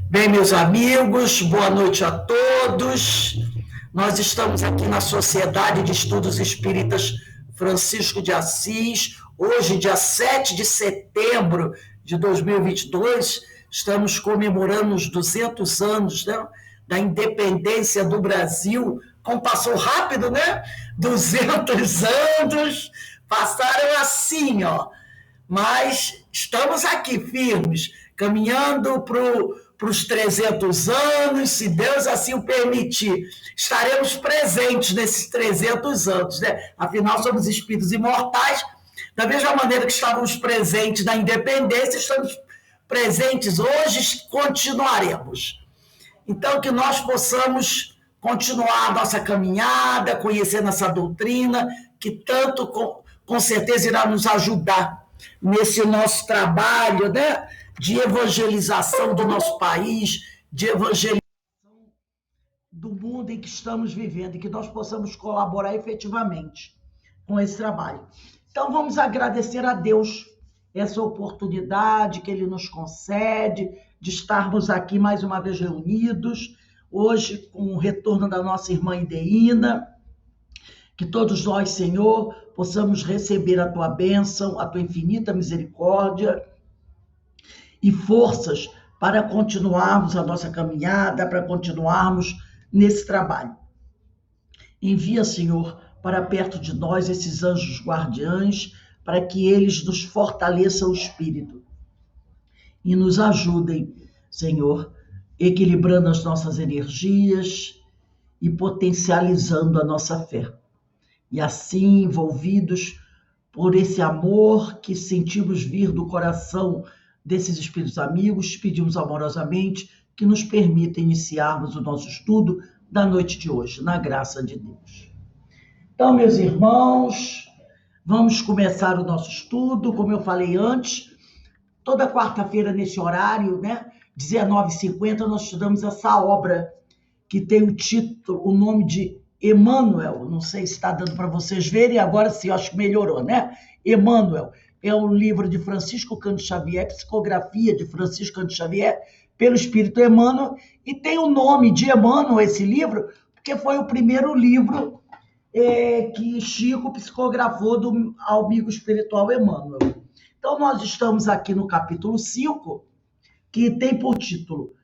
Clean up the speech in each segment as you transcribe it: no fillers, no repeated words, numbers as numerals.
Bem, meus amigos, boa noite a todos. Nós estamos aqui na Sociedade de Estudos Espíritas Francisco de Assis. Hoje, dia 7 de setembro de 2022, estamos comemorando os 200 anos, né, da independência do Brasil. Como passou rápido, né? 200 anos passaram assim, ó. Mas estamos aqui firmes, caminhando para os 300 anos, se Deus assim o permitir. Estaremos presentes nesses 300 anos, né? Afinal, somos espíritos imortais. Da mesma maneira que estávamos presentes na independência, estamos presentes hoje, continuaremos. Então, que nós possamos continuar a nossa caminhada, conhecendo essa doutrina, que tanto, com certeza, irá nos ajudar nesse nosso trabalho, né, de evangelização do nosso país, de evangelização do mundo em que estamos vivendo, e que nós possamos colaborar efetivamente com esse trabalho. Então, vamos agradecer a Deus essa oportunidade que Ele nos concede de estarmos aqui mais uma vez reunidos, hoje com o retorno da nossa irmã Ideína, que todos nós, Senhor, possamos receber a Tua bênção, a Tua infinita misericórdia e forças para continuarmos a nossa caminhada, para continuarmos nesse trabalho. Envia, Senhor, para perto de nós esses anjos guardiães, para que eles nos fortaleçam o espírito e nos ajudem, Senhor, equilibrando as nossas energias e potencializando a nossa fé. E assim, envolvidos por esse amor que sentimos vir do coração desses espíritos amigos, pedimos amorosamente que nos permita iniciarmos o nosso estudo da noite de hoje, na graça de Deus. Então, meus irmãos, vamos começar o nosso estudo, como eu falei antes, toda quarta-feira nesse horário, né, 19h50, nós estudamos essa obra que tem o título, o nome de Emmanuel. Não sei se está dando para vocês verem, agora sim, acho que melhorou, né? Emmanuel é um livro de Francisco Cândido Xavier, psicografia de Francisco Cândido Xavier, pelo Espírito Emmanuel, e tem o nome de Emmanuel, esse livro, porque foi o primeiro livro que Chico psicografou do amigo espiritual Emmanuel. Então, nós estamos aqui no capítulo 5, que tem por título,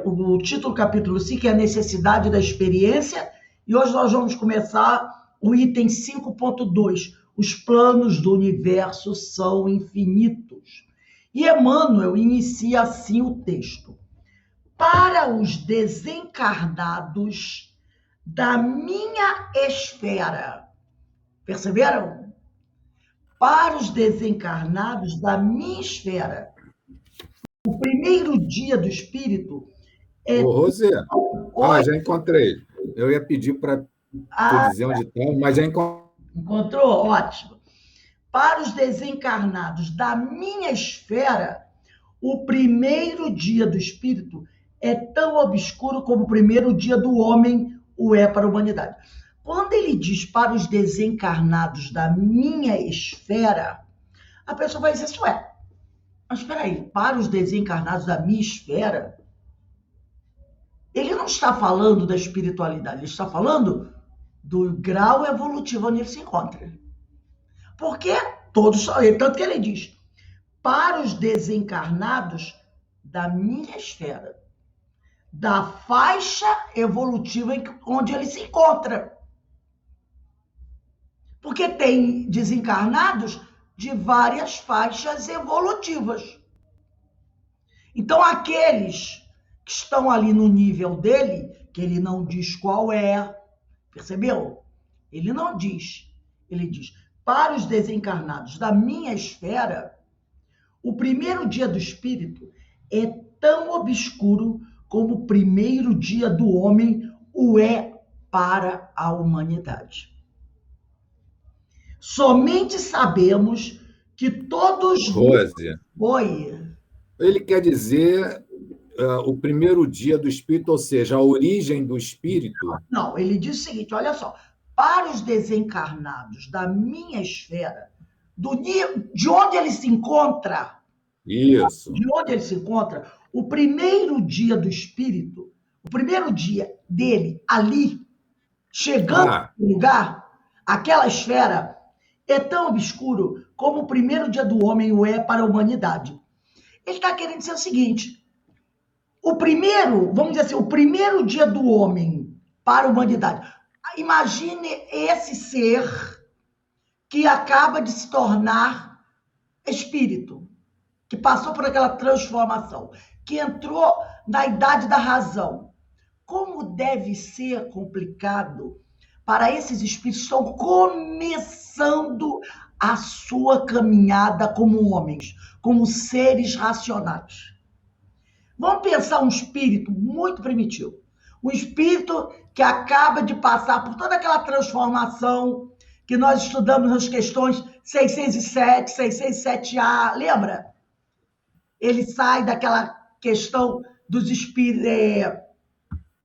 o título capítulo 5 é a necessidade da experiência, e hoje nós vamos começar o item 5.2, os planos do universo são infinitos. E Emmanuel inicia assim o texto: para os desencarnados da minha esfera. Perceberam? Para os desencarnados da minha esfera. O primeiro dia do espírito é... Ô, Rosê, já encontrei. Eu ia pedir para tu dizer onde está, mas já encontrei. Encontrou? Ótimo. Para os desencarnados da minha esfera, o primeiro dia do espírito é tão obscuro como o primeiro dia do homem o é para a humanidade. Quando ele diz para os desencarnados da minha esfera, a pessoa vai dizer assim, mas espera aí, para os desencarnados da minha esfera, ele não está falando da espiritualidade, ele está falando do grau evolutivo onde ele se encontra. Porque todos, tanto que ele diz, para os desencarnados da minha esfera, da faixa evolutiva onde ele se encontra. Porque tem desencarnados de várias faixas evolutivas. Então, aqueles que estão ali no nível dele, que ele não diz qual é, percebeu? Ele não diz. Ele diz, para os desencarnados da minha esfera, o primeiro dia do espírito é tão obscuro como o primeiro dia do homem o é para a humanidade. Somente sabemos que todos... Rose, Oi. Ele quer dizer o primeiro dia do espírito, ou seja, a origem do espírito? Não, ele diz o seguinte, olha só, para os desencarnados da minha esfera, de onde ele se encontra, Isso. De onde ele se encontra, o primeiro dia do espírito, o primeiro dia dele ali, chegando no lugar, aquela esfera é tão obscuro como o primeiro dia do homem o é para a humanidade. Ele está querendo dizer o seguinte: o primeiro, vamos dizer assim, o primeiro dia do homem para a humanidade. Imagine esse ser que acaba de se tornar espírito, que passou por aquela transformação, que entrou na idade da razão. Como deve ser complicado para esses espíritos que estão começando a sua caminhada como homens, como seres racionais. Vamos pensar um espírito muito primitivo. Um espírito que acaba de passar por toda aquela transformação que nós estudamos nas questões 607, 607A, lembra? Ele sai daquela questão dos espíritos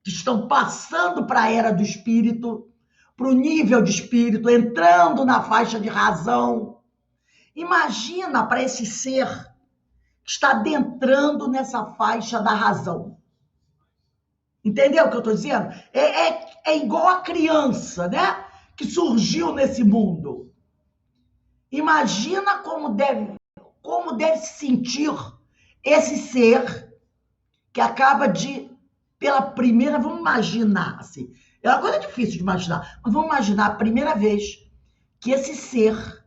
que estão passando para a era do espírito, para o nível de espírito, entrando na faixa de razão. Imagina para esse ser que está adentrando nessa faixa da razão. Entendeu o que eu estou dizendo? É igual a criança, né? Que surgiu nesse mundo. Imagina como deve se sentir esse ser que acaba de, pela primeira, vamos imaginar, assim, é uma coisa difícil de imaginar, mas vamos imaginar a primeira vez que esse ser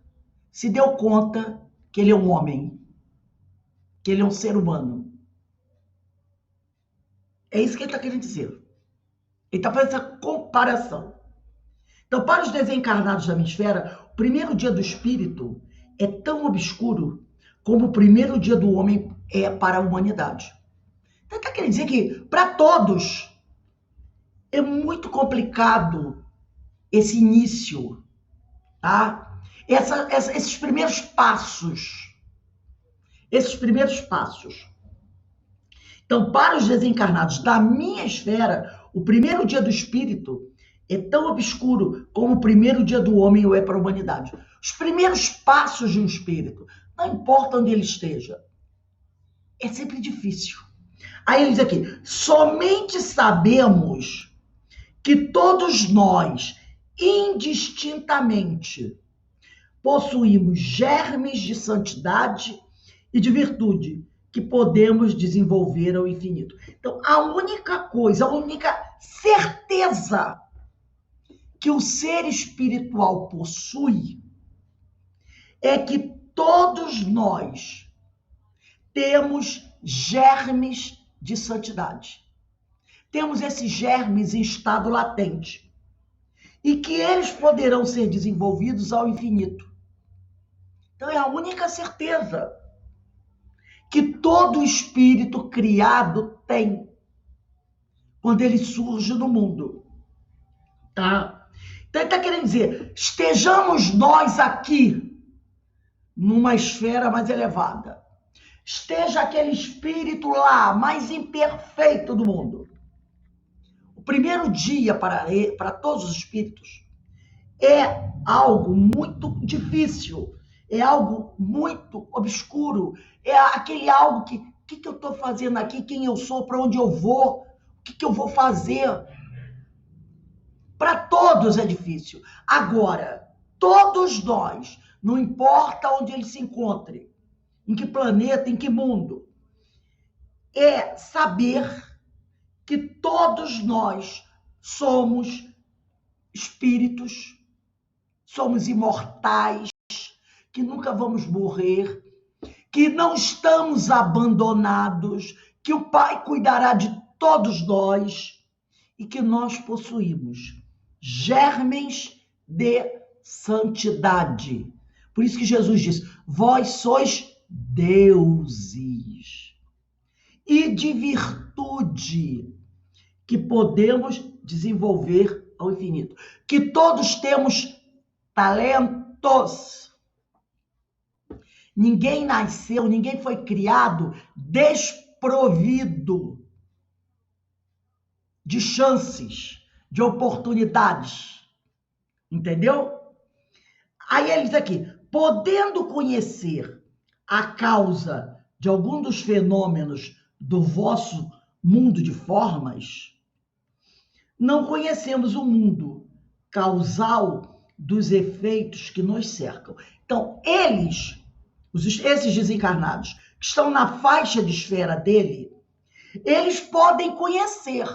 se deu conta que ele é um homem, que ele é um ser humano. É isso que ele está querendo dizer. Ele está fazendo essa comparação. Então, para os desencarnados da minha esfera, o primeiro dia do espírito é tão obscuro como o primeiro dia do homem é para a humanidade. Então, está querendo dizer que, para todos, é muito complicado esse início, tá? Esses primeiros passos. Esses primeiros passos. Então, para os desencarnados da minha esfera, o primeiro dia do espírito é tão obscuro como o primeiro dia do homem o é para a humanidade. Os primeiros passos de um espírito, não importa onde ele esteja, é sempre difícil. Aí ele diz aqui, somente sabemos que todos nós, indistintamente, possuímos germes de santidade e de virtude que podemos desenvolver ao infinito. Então, a única coisa, a única certeza que o ser espiritual possui é que todos nós temos germes de santidade. Temos esses germes em estado latente e que eles poderão ser desenvolvidos ao infinito. Então, é a única certeza que todo espírito criado tem quando ele surge no mundo. Tá? Então, ele está querendo dizer, estejamos nós aqui numa esfera mais elevada. Esteja aquele espírito lá, mais imperfeito do mundo. O primeiro dia para todos os espíritos é algo muito difícil, é algo muito obscuro, é aquele algo que eu estou fazendo aqui, quem eu sou, para onde eu vou, o que eu vou fazer. Para todos é difícil. Agora, todos nós, não importa onde ele se encontre, em que planeta, em que mundo, é saber que todos nós somos espíritos, somos imortais, que nunca vamos morrer, que não estamos abandonados, que o Pai cuidará de todos nós e que nós possuímos germes de santidade. Por isso que Jesus diz, vós sois deuses. E de virtude que podemos desenvolver ao infinito. Que todos temos talentos. Ninguém nasceu, ninguém foi criado desprovido de chances, de oportunidades. Entendeu? Aí ele diz aqui, podendo conhecer a causa de algum dos fenômenos do vosso mundo de formas, não conhecemos o mundo causal dos efeitos que nos cercam. Então, esses desencarnados, que estão na faixa de esfera dele, eles podem conhecer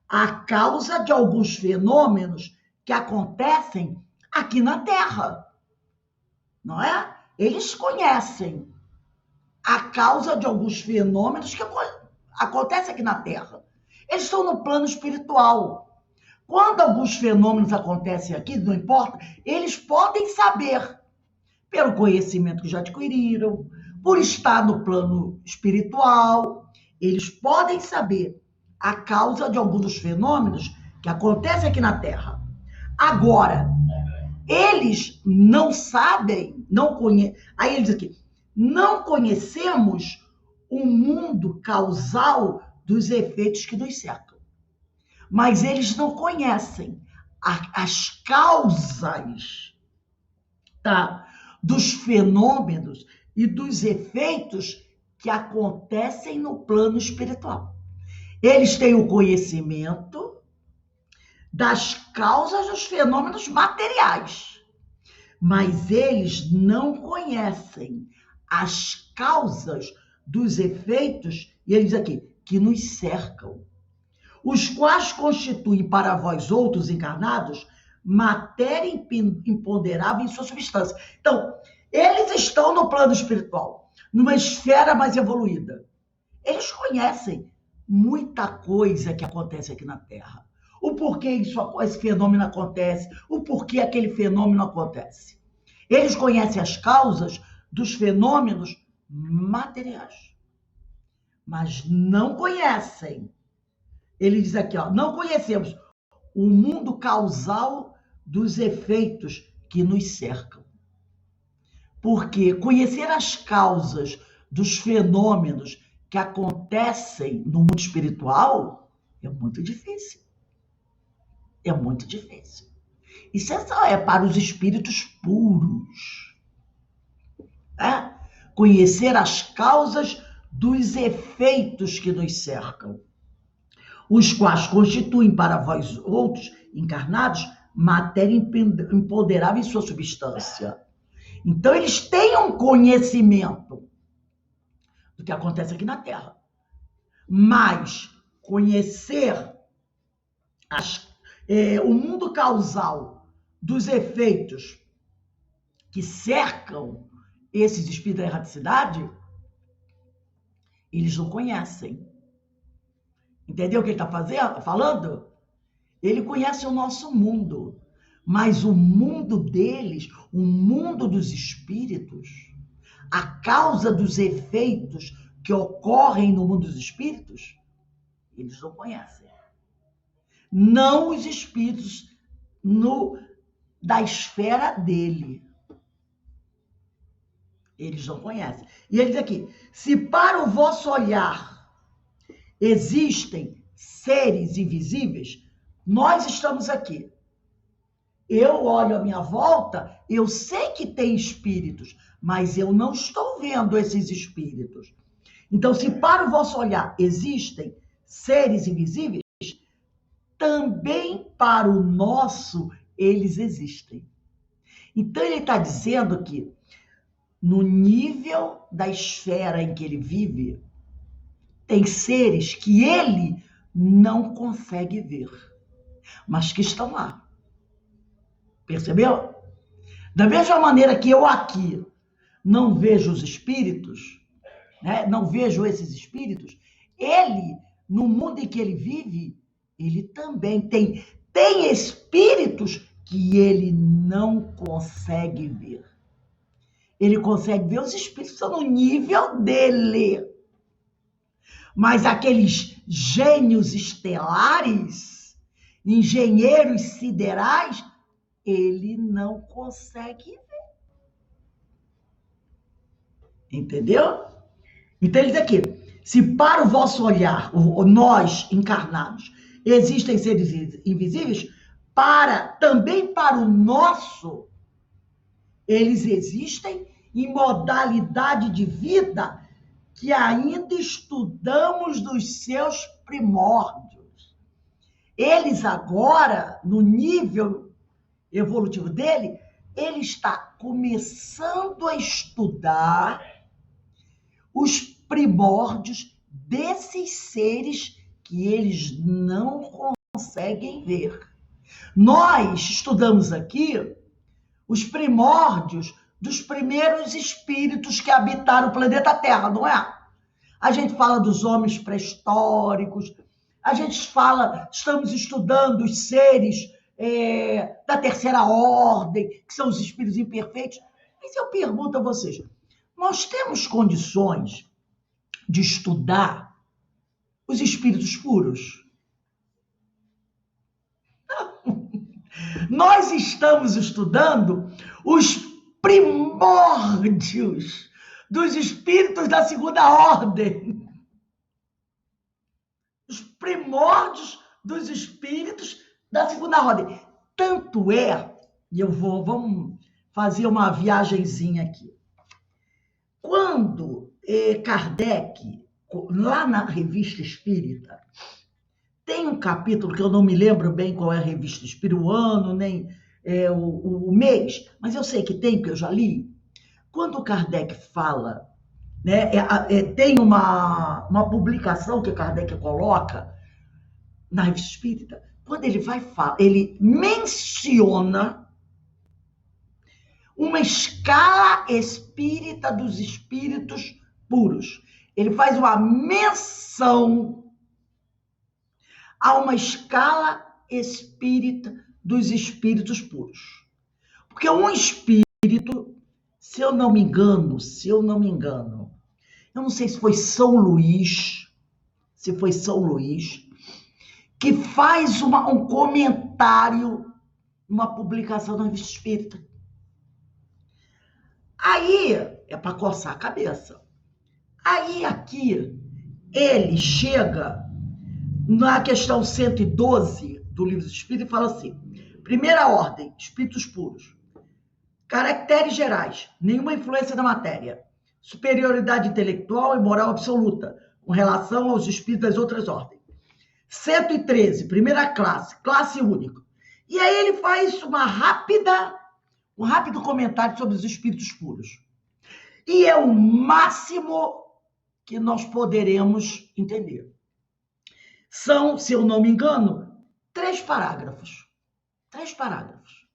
a causa de alguns fenômenos que acontecem aqui na Terra, não é? Eles conhecem a causa de alguns fenômenos que acontecem aqui na Terra. Eles estão no plano espiritual. Quando alguns fenômenos acontecem aqui, não importa, eles podem saber, pelo conhecimento que já adquiriram, por estar no plano espiritual, eles podem saber a causa de alguns dos fenômenos que acontecem aqui na Terra. Agora, eles não sabem, não conhecem. Aí ele diz aqui, não conhecemos o mundo causal dos efeitos que nos cercam. Mas eles não conhecem as causas, tá, dos fenômenos e dos efeitos que acontecem no plano espiritual. Eles têm o conhecimento das causas dos fenômenos materiais, mas eles não conhecem as causas dos efeitos, e ele diz aqui, que nos cercam, os quais constituem para vós outros encarnados matéria imponderável em sua substância. Então, eles estão no plano espiritual, numa esfera mais evoluída. Eles conhecem muita coisa que acontece aqui na Terra. O porquê esse fenômeno acontece, o porquê aquele fenômeno acontece. Eles conhecem as causas dos fenômenos materiais, mas não conhecem. Ele diz aqui, ó, não conhecemos o mundo causal dos efeitos que nos cercam. Porque conhecer as causas dos fenômenos que acontecem no mundo espiritual é muito difícil. É muito difícil. Isso só é para os espíritos puros. É? Conhecer as causas dos efeitos que nos cercam, os quais constituem para vós outros encarnados matéria imponderável em sua substância. Então, eles têm um conhecimento do que acontece aqui na Terra. Mas conhecer o mundo causal dos efeitos que cercam esses espíritos da erraticidade, eles não conhecem. Entendeu o que ele está falando? Ele conhece o nosso mundo, mas o mundo deles, o mundo dos espíritos, a causa dos efeitos que ocorrem no mundo dos espíritos, eles não conhecem. Não os espíritos da esfera dele. Eles não conhecem. E ele diz aqui, se para o vosso olhar existem seres invisíveis, nós estamos aqui. Eu olho à minha volta, eu sei que tem espíritos, mas eu não estou vendo esses espíritos. Então, se para o vosso olhar existem seres invisíveis, também para o nosso eles existem. Então, ele está dizendo que no nível da esfera em que ele vive, tem seres que ele não consegue ver, mas que estão lá. Percebeu? Da mesma maneira que eu aqui não vejo os espíritos, né? Não vejo esses espíritos, ele, no mundo em que ele vive, ele também tem espíritos que ele não consegue ver. Ele consegue ver os espíritos que estão no nível dele. Mas aqueles gênios estelares, engenheiros siderais, ele não consegue ver. Entendeu? Então ele diz aqui, se para o vosso olhar, nós encarnados, existem seres invisíveis, também para o nosso, eles existem em modalidade de vida que ainda estudamos dos seus primórdios. Eles agora, no nível evolutivo dele, ele está começando a estudar os primórdios desses seres que eles não conseguem ver. Nós estudamos aqui os primórdios dos primeiros espíritos que habitaram o planeta Terra, não é? A gente fala dos homens pré-históricos, a gente fala, estamos estudando os seres da terceira ordem, que são os espíritos imperfeitos. Mas eu pergunto a vocês, nós temos condições de estudar os espíritos puros? Nós estamos estudando os primórdios dos espíritos da segunda ordem. Os primórdios dos espíritos da segunda ordem. Tanto é, e vamos fazer uma viagenzinha aqui. Quando Kardec, lá na Revista Espírita, tem um capítulo que eu não me lembro bem qual é a Revista Espírita, o ano, nem o mês, mas eu sei que tem, porque eu já li. Quando Kardec fala, né, tem uma publicação que Kardec coloca na Revista Espírita, quando ele vai falar, ele menciona uma escala espírita dos espíritos puros. Ele faz uma menção a uma escala espírita dos espíritos puros. Porque um espírito, se eu não me engano, eu não sei se foi São Luís, que faz um comentário, uma publicação na Revista Espírita. Aí, é para coçar a cabeça. Aí, aqui, ele chega na questão 112 do Livro dos Espíritos e fala assim: primeira ordem, espíritos puros. Caracteres gerais, nenhuma influência da matéria. Superioridade intelectual e moral absoluta, com relação aos espíritos das outras ordens. 113, primeira classe, classe única. E aí ele faz um rápido comentário sobre os espíritos puros. E é o máximo que nós poderemos entender. São, se eu não me engano, 3 parágrafos. 3 parágrafos.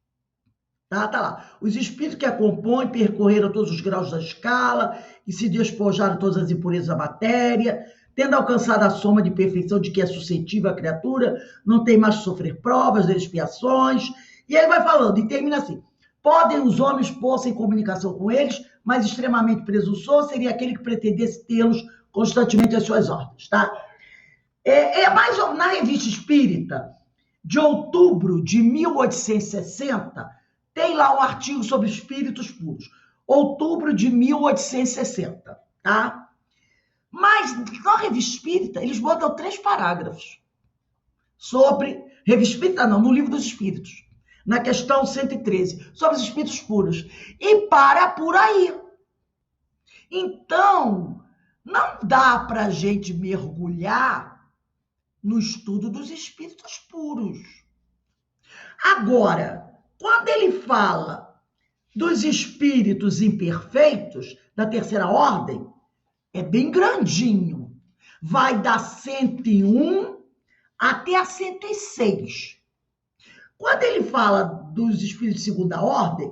Tá lá. Os espíritos que a compõem percorreram todos os graus da escala e se despojaram de todas as impurezas da matéria, tendo alcançado a soma de perfeição de que é suscetível a criatura, não tem mais que sofrer provas, expiações. E aí vai falando, e termina assim: podem os homens pôr-se em comunicação com eles, mas extremamente presunçoso seria aquele que pretendesse tê-los constantemente às suas ordens, tá? Mais ou menos na Revista Espírita, de outubro de 1860, tem lá um artigo sobre espíritos puros. Outubro de 1860, tá? Mas na Revista Espírita, eles botam 3 parágrafos sobre... Revista Espírita não, no Livro dos Espíritos, na questão 113, sobre os espíritos puros. E para por aí. Então, não dá para a gente mergulhar no estudo dos espíritos puros. Agora, quando ele fala dos espíritos imperfeitos, da terceira ordem, é bem grandinho. Vai da 101 até a 106. Quando ele fala dos espíritos de segunda ordem,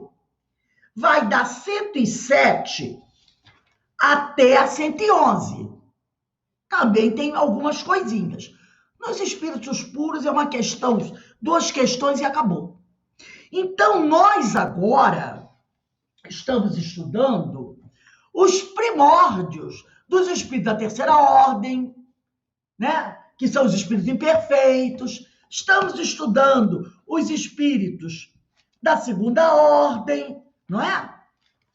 vai da 107 até a 111. Também tem algumas coisinhas. Nos espíritos puros é uma questão, 2 questões e acabou. Então, nós agora estamos estudando os primórdios dos espíritos da terceira ordem, né? Que são os espíritos imperfeitos. Estamos estudando os espíritos da segunda ordem, não é?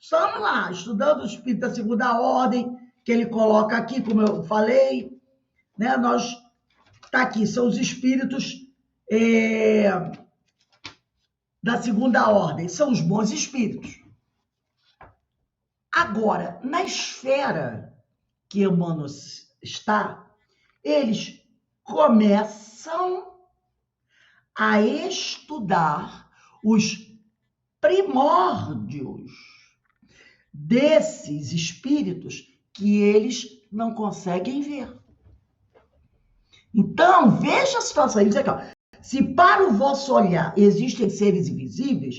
Estamos lá, estudando os espíritos da segunda ordem, que ele coloca aqui, como eu falei, né? Está aqui, são os espíritos da segunda ordem, são os bons espíritos. Agora, na esfera que Emmanuel está, eles começam a estudar os primórdios desses espíritos que eles não conseguem ver. Então, veja a situação. Ele diz aqui, ó, se para o vosso olhar existem seres invisíveis,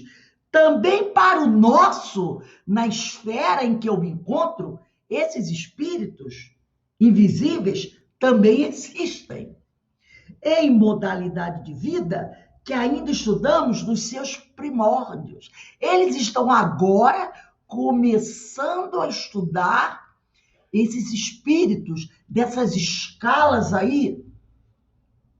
também para o nosso, na esfera em que eu me encontro, esses espíritos invisíveis também existem. Em modalidade de vida que ainda estudamos nos seus primórdios. Eles estão agora começando a estudar esses espíritos dessas escalas aí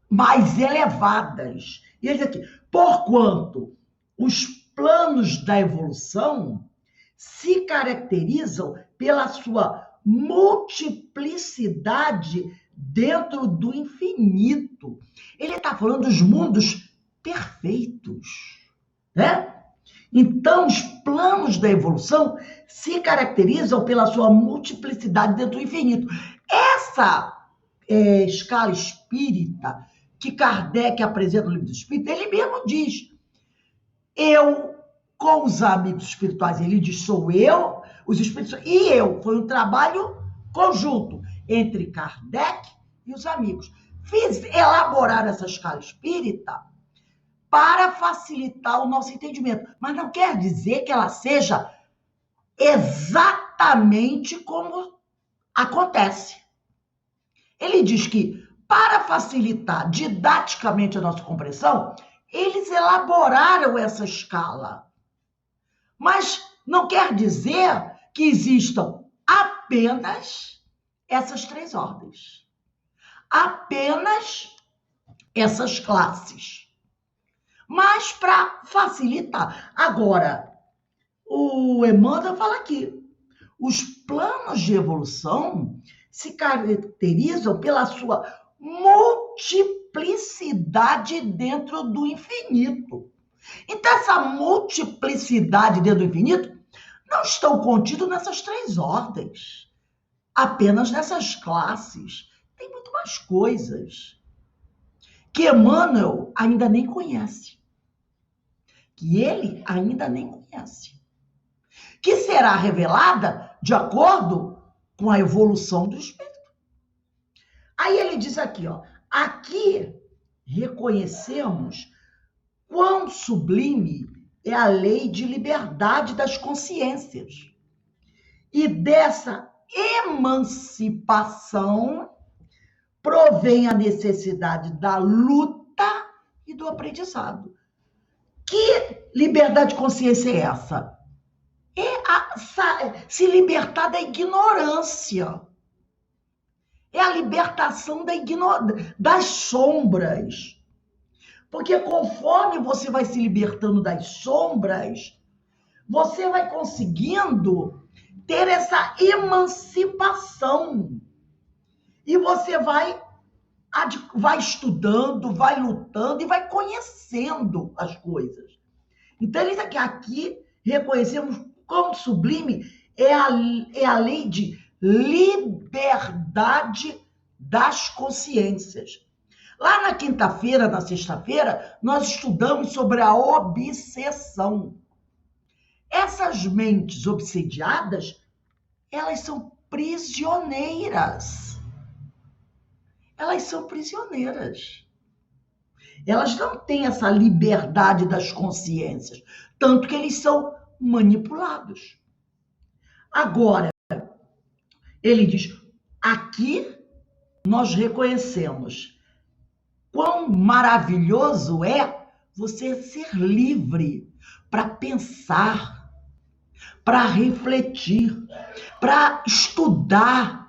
mais elevadas. E ele diz aqui, porquanto os planos da evolução se caracterizam pela sua multiplicidade dentro do infinito. Ele está falando dos mundos perfeitos, né? Então, os planos da evolução se caracterizam pela sua multiplicidade dentro do infinito. Essa escala espírita que Kardec apresenta no Livro do Espírito, ele mesmo diz, eu, com os amigos espirituais, ele diz, sou eu, os espíritos, e eu, foi um trabalho conjunto entre Kardec e os amigos. Fiz elaborar essa escala espírita para facilitar o nosso entendimento, mas não quer dizer que ela seja exatamente como acontece. Ele diz que, para facilitar didaticamente a nossa compreensão, eles elaboraram essa escala. Mas não quer dizer que existam apenas essas três ordens. Apenas essas classes. Mas para facilitar. Agora, o Emmanuel fala aqui, os planos de evolução se caracterizam pela sua multiplicidade dentro do infinito. Então, essa multiplicidade dentro do infinito não estão contidos nessas três ordens, apenas nessas classes. Tem muito mais coisas que Emmanuel ainda nem conhece, que ele ainda nem conhece, que será revelada de acordo com a evolução do espírito. Aí ele diz aqui, ó, aqui reconhecemos quão sublime é a lei de liberdade das consciências. E dessa emancipação provém a necessidade da luta e do aprendizado. Que liberdade de consciência é essa? Se libertar da ignorância. É a libertação das sombras. Porque conforme você vai se libertando das sombras, você vai conseguindo ter essa emancipação. E você vai estudando, vai lutando e vai conhecendo as coisas. Então, ele diz aqui reconhecemos quão sublime é a lei de liberdade das consciências. Lá na quinta-feira, na sexta-feira, nós estudamos sobre a obsessão. Essas mentes obsediadas, elas são prisioneiras. Elas são prisioneiras. Elas não têm essa liberdade das consciências, tanto que eles são manipulados. Agora, ele diz, aqui nós reconhecemos quão maravilhoso é você ser livre para pensar, para refletir, para estudar.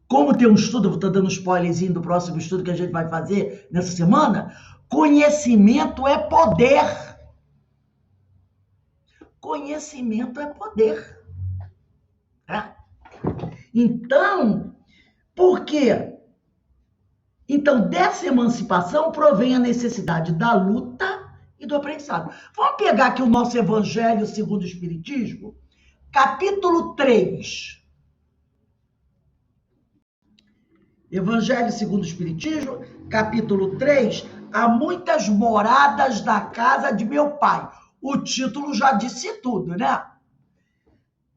Como tem um estudo, estou dando um spoilerzinho do próximo estudo que a gente vai fazer nessa semana, conhecimento é poder. Conhecimento é poder. Tá? Então, por quê? Então, dessa emancipação provém a necessidade da luta e do aprendizado. Vamos pegar aqui o nosso Evangelho segundo o Espiritismo, capítulo 3. Evangelho segundo o Espiritismo, capítulo 3, há muitas moradas na casa de meu pai. O título já disse tudo, né?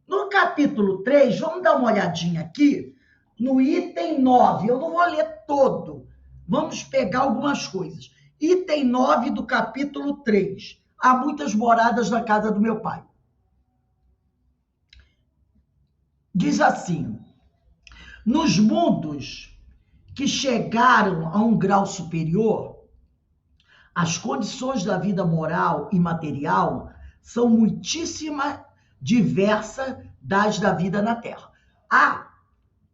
No capítulo 3, vamos dar uma olhadinha aqui, no item 9. Eu não vou ler todo, vamos pegar algumas coisas. Item 9 do capítulo 3. Há muitas moradas na casa do meu pai. Diz assim: nos mundos que chegaram a um grau superior, as condições da vida moral e material são muitíssimas diversas das da vida na Terra.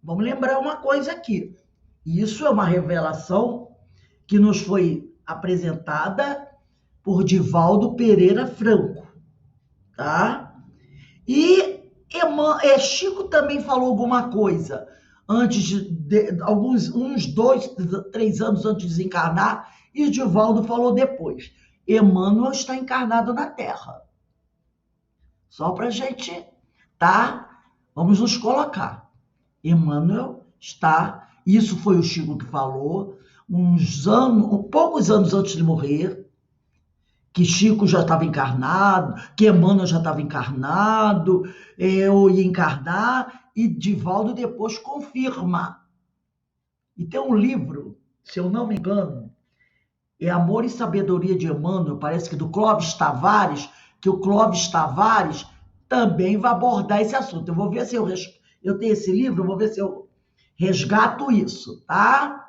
Vamos lembrar uma coisa aqui. Isso é uma revelação que nos foi apresentada por Divaldo Pereira Franco, tá? E Chico também falou alguma coisa antes uns 2, 3 anos antes de desencarnar, e Divaldo falou depois. Emmanuel está encarnado na Terra. Só para a gente, tá? Vamos nos colocar. Emmanuel está, isso foi o Chico que falou, poucos anos antes de morrer, que Chico já estava encarnado, que Emmanuel já estava encarnado, eu ia encarnar, e Divaldo depois confirma. E tem um livro, se eu não me engano, é Amor e Sabedoria de Emmanuel, parece que do Clóvis Tavares, que o Clóvis Tavares também vai abordar esse assunto. Eu vou ver se eu tenho esse livro, eu vou ver se eu resgato isso, tá?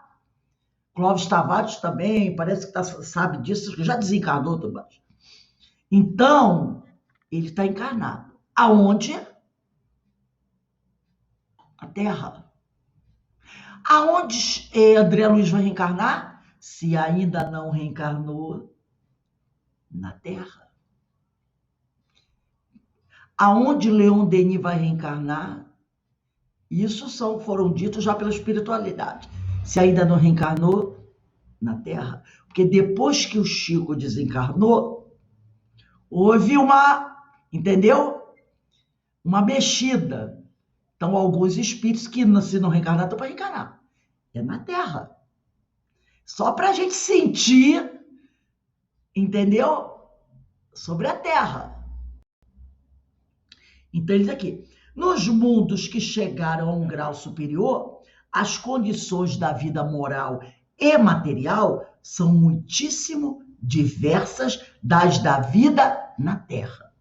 Clóvis Tavares também, parece que sabe disso, já desencarnou também. Então, ele está encarnado. Aonde? A Terra. Aonde André Luiz vai reencarnar? Se ainda não reencarnou, na Terra. Aonde Leon Denis vai reencarnar? Isso foram ditos já pela espiritualidade. Se ainda não reencarnou, na Terra. Porque depois que o Chico desencarnou, houve entendeu? Uma mexida. Então, alguns espíritos que, se não reencarnar, estão para reencarnar. É na Terra. Só para a gente sentir, entendeu? Sobre a Terra. Então, ele diz aqui, nos mundos que chegaram a um grau superior, as condições da vida moral e material são muitíssimo diversas das da vida na Terra.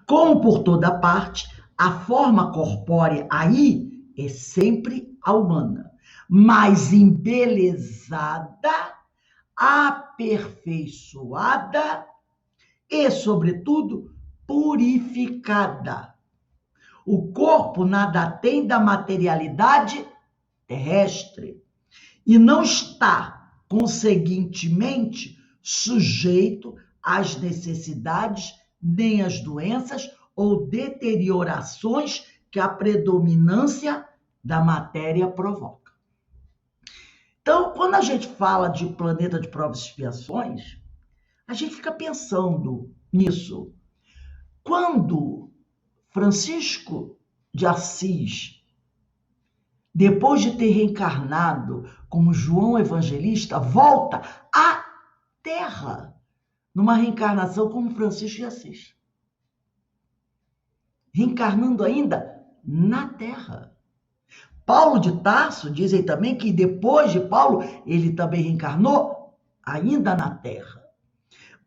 Como por toda parte, a forma corpórea aí é sempre a humana, mas embelezada, aperfeiçoada e, sobretudo, purificada. O corpo nada tem da materialidade terrestre e não está, conseguintemente, sujeito às necessidades nem às doenças ou deteriorações que a predominância da matéria provoca. Então, quando a gente fala de planeta de provas e expiações, a gente fica pensando nisso. Quando Francisco de Assis, depois de ter reencarnado como João Evangelista, volta à Terra, numa reencarnação como Francisco de Assis. Reencarnando ainda na Terra. Paulo de Tarso, dizem também que depois de Paulo, ele também reencarnou ainda na Terra.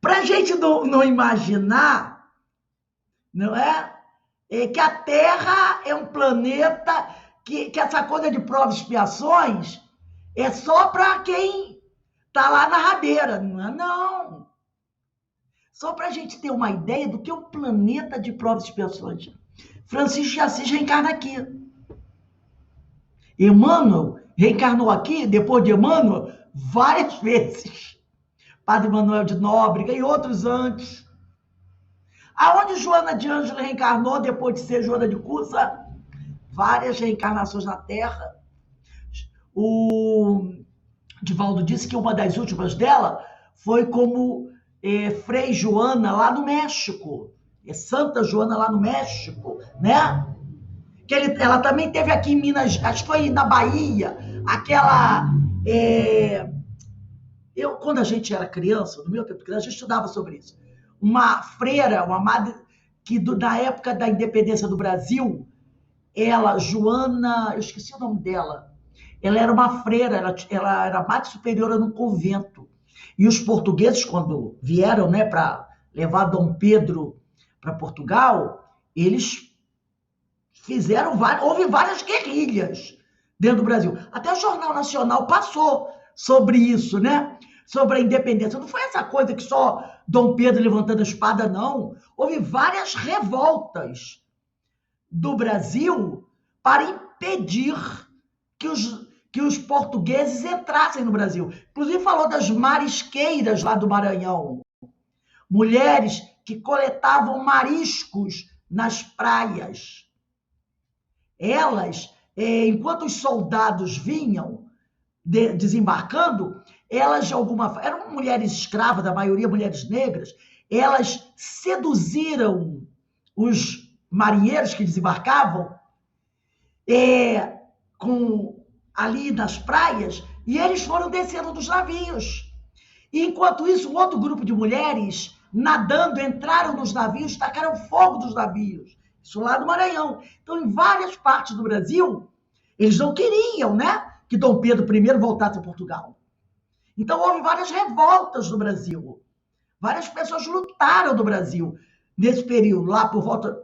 Para a gente não imaginar, não é? Que a Terra é um planeta que essa coisa de provas e expiações é só para quem está lá na rabeira, não é? Não. Só para a gente ter uma ideia do que é um planeta de provas e expiações. Francisco de Assis reencarna aqui. Emmanuel reencarnou aqui, depois de Emmanuel, várias vezes. Padre Manuel de Nóbrega e outros antes. Aonde Joana de Ângelo reencarnou depois de ser Joana de Cusa? Várias reencarnações na Terra. O Divaldo disse que uma das últimas dela foi como Frei Joana lá no México. Santa Joana lá no México, né? Que ela também teve aqui em Minas, acho que foi na Bahia, aquela... quando a gente era criança, no meu tempo de criança, a gente estudava sobre isso. Uma freira, uma madre, que na época da independência do Brasil, ela, Joana, eu esqueci o nome dela, ela era uma freira, ela era madre superiora num convento. E os portugueses, quando vieram, né, para levar Dom Pedro para Portugal, eles houve várias guerrilhas dentro do Brasil. Até o Jornal Nacional passou sobre isso, né? Sobre a independência. Não foi essa coisa que só Dom Pedro levantando a espada, não. Houve várias revoltas do Brasil para impedir que os portugueses entrassem no Brasil. Inclusive falou das marisqueiras lá do Maranhão. Mulheres que coletavam mariscos nas praias. Elas, enquanto os soldados vinham desembarcando, elas de alguma forma, eram mulheres escravas, da maioria mulheres negras, elas seduziram os marinheiros que desembarcavam ali nas praias, e eles foram descendo dos navios. E, enquanto isso, um outro grupo de mulheres, nadando, entraram nos navios, tacaram fogo dos navios. Isso lá do Maranhão. Então, em várias partes do Brasil, eles não queriam, né, que Dom Pedro I voltasse a Portugal. Então, houve várias revoltas no Brasil. Várias pessoas lutaram no Brasil nesse período, lá por volta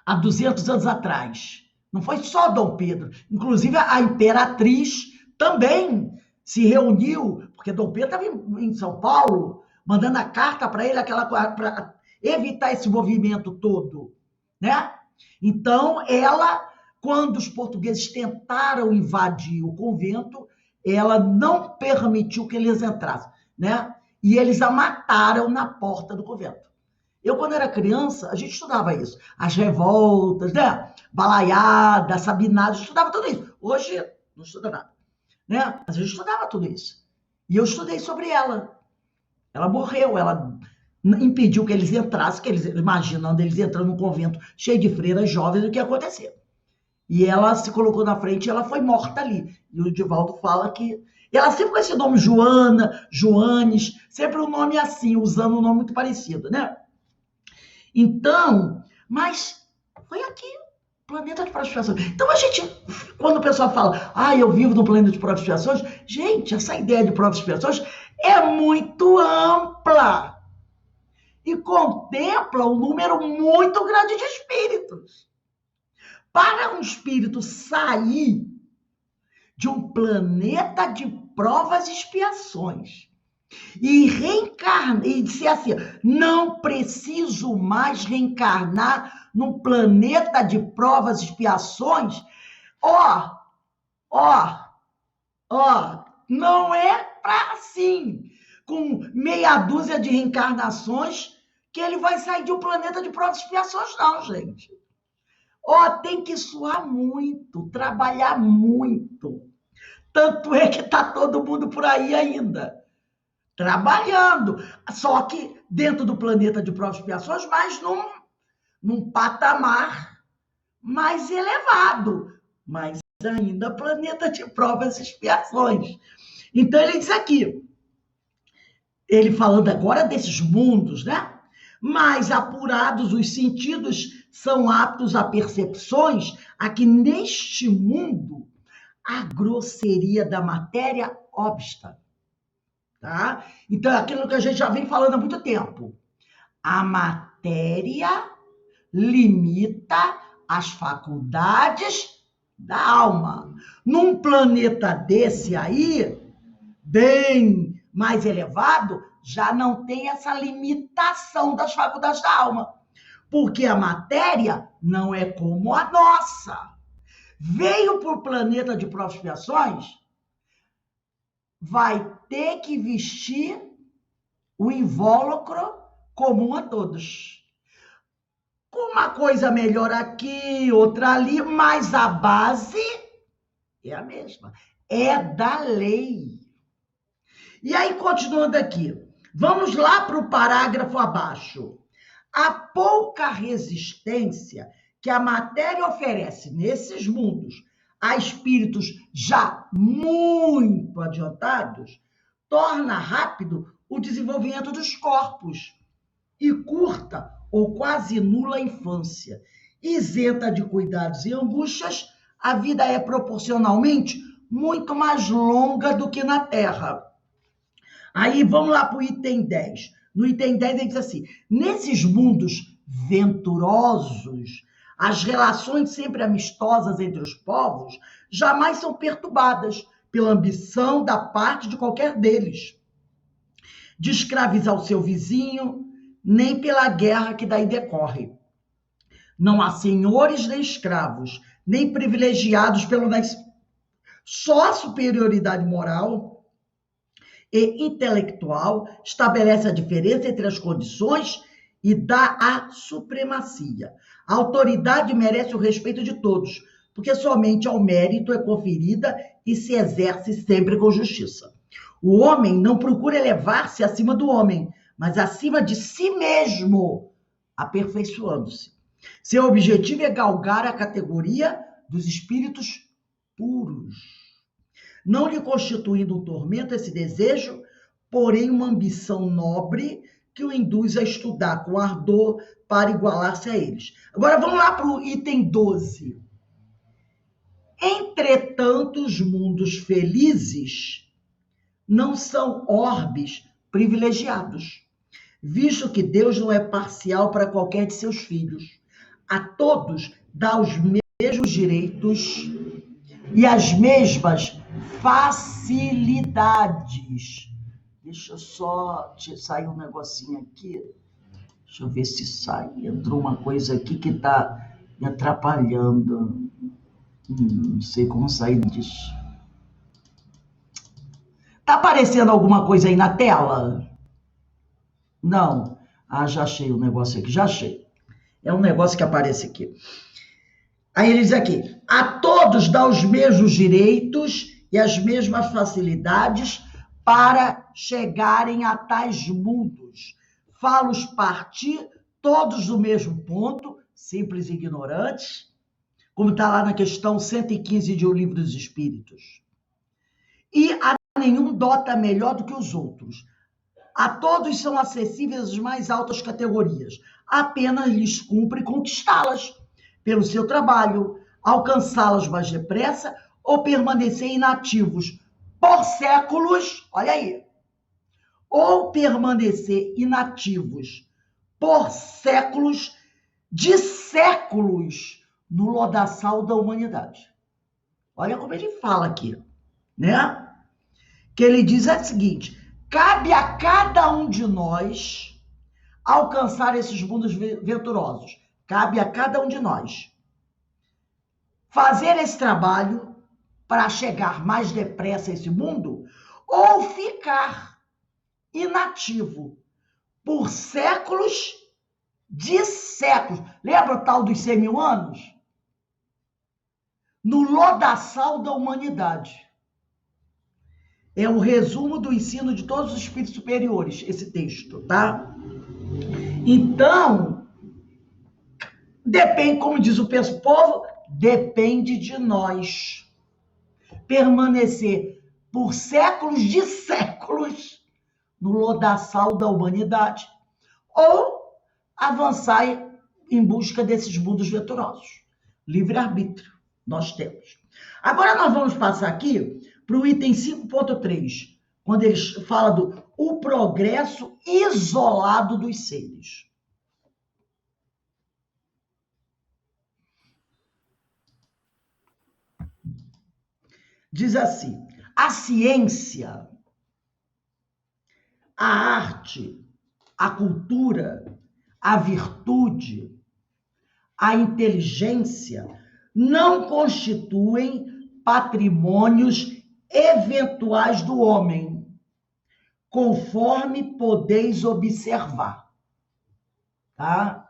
há 200 anos atrás. Não foi só Dom Pedro. Inclusive, a imperatriz também se reuniu, porque Dom Pedro estava em São Paulo, mandando a carta para ele, para evitar esse movimento todo, né? Então, ela, quando os portugueses tentaram invadir o convento, ela não permitiu que eles entrassem, né? E eles a mataram na porta do convento. Eu, quando era criança, a gente estudava isso. As revoltas, né? Balaiada, sabinada, a gente estudava tudo isso. Hoje, não estuda nada, né? Mas a gente estudava tudo isso. E eu estudei sobre ela. Ela morreu, ela impediu que eles entrassem, que eles, imaginando eles entrando num convento cheio de freiras jovens, o que ia acontecer. E ela se colocou na frente e ela foi morta ali. E o Divaldo fala que... Ela sempre com esse nome Joana, Joanes, sempre um nome assim, usando um nome muito parecido, né? Então, mas foi aqui, planeta de provas e expiações. Então, a gente, quando o pessoal fala, eu vivo no planeta de provas e expiações, gente, essa ideia de provas e expiações é muito ampla e contempla um número muito grande de espíritos. Para um espírito sair de um planeta de provas e expiações e reencarnar, e dizer assim, não preciso mais reencarnar num planeta de provas e expiações, não é para assim, com meia dúzia de reencarnações, que ele vai sair de um planeta de provas e expiações, não, gente. Tem que suar muito, trabalhar muito. Tanto é que está todo mundo por aí ainda, trabalhando. Só que dentro do planeta de provas e expiações, mas num patamar mais elevado. Mas ainda planeta de provas e expiações. Então, ele diz aqui, ele falando agora desses mundos, né? Mais apurados os sentidos são aptos a percepções a que neste mundo a grosseria da matéria obsta. Tá? Então, é aquilo que a gente já vem falando há muito tempo. A matéria limita as faculdades da alma. Num planeta desse aí, bem mais elevado, já não tem essa limitação das faculdades da alma. Porque a matéria não é como a nossa. Veio para o planeta de provas e expiações, vai ter que vestir o invólucro comum a todos. Com uma coisa melhor aqui, outra ali, mas a base é a mesma. É da lei. E aí, continuando aqui, vamos lá para o parágrafo abaixo. A pouca resistência que a matéria oferece nesses mundos a espíritos já muito adiantados, torna rápido o desenvolvimento dos corpos e curta ou quase nula a infância. Isenta de cuidados e angústias, a vida é proporcionalmente muito mais longa do que na Terra. Aí vamos lá para o item 10. No item 10 ele diz assim: nesses mundos venturosos, as relações sempre amistosas entre os povos jamais são perturbadas pela ambição da parte de qualquer deles de escravizar o seu vizinho, nem pela guerra que daí decorre. Não há senhores nem escravos, nem privilegiados pelo nascimento. Só a superioridade moral e intelectual estabelece a diferença entre as condições e dá a supremacia. A autoridade merece o respeito de todos, porque somente ao mérito é conferida e se exerce sempre com justiça. O homem não procura elevar-se acima do homem, mas acima de si mesmo, aperfeiçoando-se. Seu objetivo é galgar a categoria dos espíritos puros, não lhe constituindo um tormento esse desejo, porém uma ambição nobre que o induz a estudar com ardor para igualar-se a eles. Agora vamos lá para o item 12. Entretanto, os mundos felizes não são orbes privilegiados, visto que Deus não é parcial para qualquer de seus filhos. A todos dá os mesmos direitos e as mesmas facilidades. Deixa eu só sair um negocinho aqui. Deixa eu ver se sai. Entrou uma coisa aqui que está me atrapalhando. Não sei como sair disso. Tá aparecendo alguma coisa aí na tela? Não. Ah, já achei o negócio aqui, já achei. É um negócio que aparece aqui. Aí ele diz aqui: a todos dá os mesmos direitos e as mesmas facilidades para chegarem a tais mundos. Fá-los partir todos do mesmo ponto, simples e ignorantes, como está lá na questão 115 de O Livro dos Espíritos. E a nenhum dota melhor do que os outros. A todos são acessíveis as mais altas categorias. Apenas lhes cumpre conquistá-las pelo seu trabalho, alcançá-las mais depressa ou permanecer inativos por séculos, olha aí, ou permanecer inativos por séculos de séculos no lodaçal da humanidade. Olha como ele fala aqui, né? Que ele diz o seguinte: cabe a cada um de nós alcançar esses mundos venturosos. Cabe a cada um de nós fazer esse trabalho para chegar mais depressa a esse mundo ou ficar inativo por séculos de séculos. Lembra o tal dos 100 mil anos? No lodaçal da humanidade. É um resumo do ensino de todos os espíritos superiores, esse texto, tá? Então, depende, como diz o povo, depende de nós permanecer por séculos de séculos no lodaçal da humanidade ou avançar em busca desses mundos venturosos. Livre-arbítrio, nós temos. Agora nós vamos passar aqui para o item 5.3, quando ele fala do o progresso isolado dos seres. Diz assim: a ciência, a arte, a cultura, a virtude, a inteligência não constituem patrimônios eventuais do homem, conforme podeis observar, tá?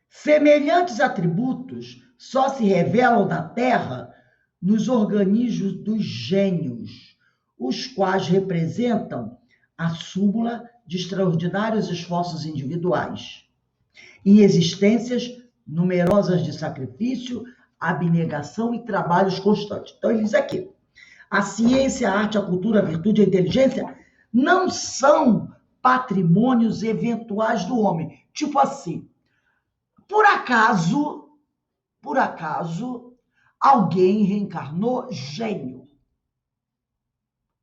Semelhantes atributos só se revelam na Terra nos organismos dos gênios, os quais representam a súmula de extraordinários esforços individuais, em existências numerosas de sacrifício, abnegação e trabalhos constantes. Então, ele diz aqui, a ciência, a arte, a cultura, a virtude, a inteligência não são patrimônios eventuais do homem. Tipo assim, por acaso, alguém reencarnou gênio.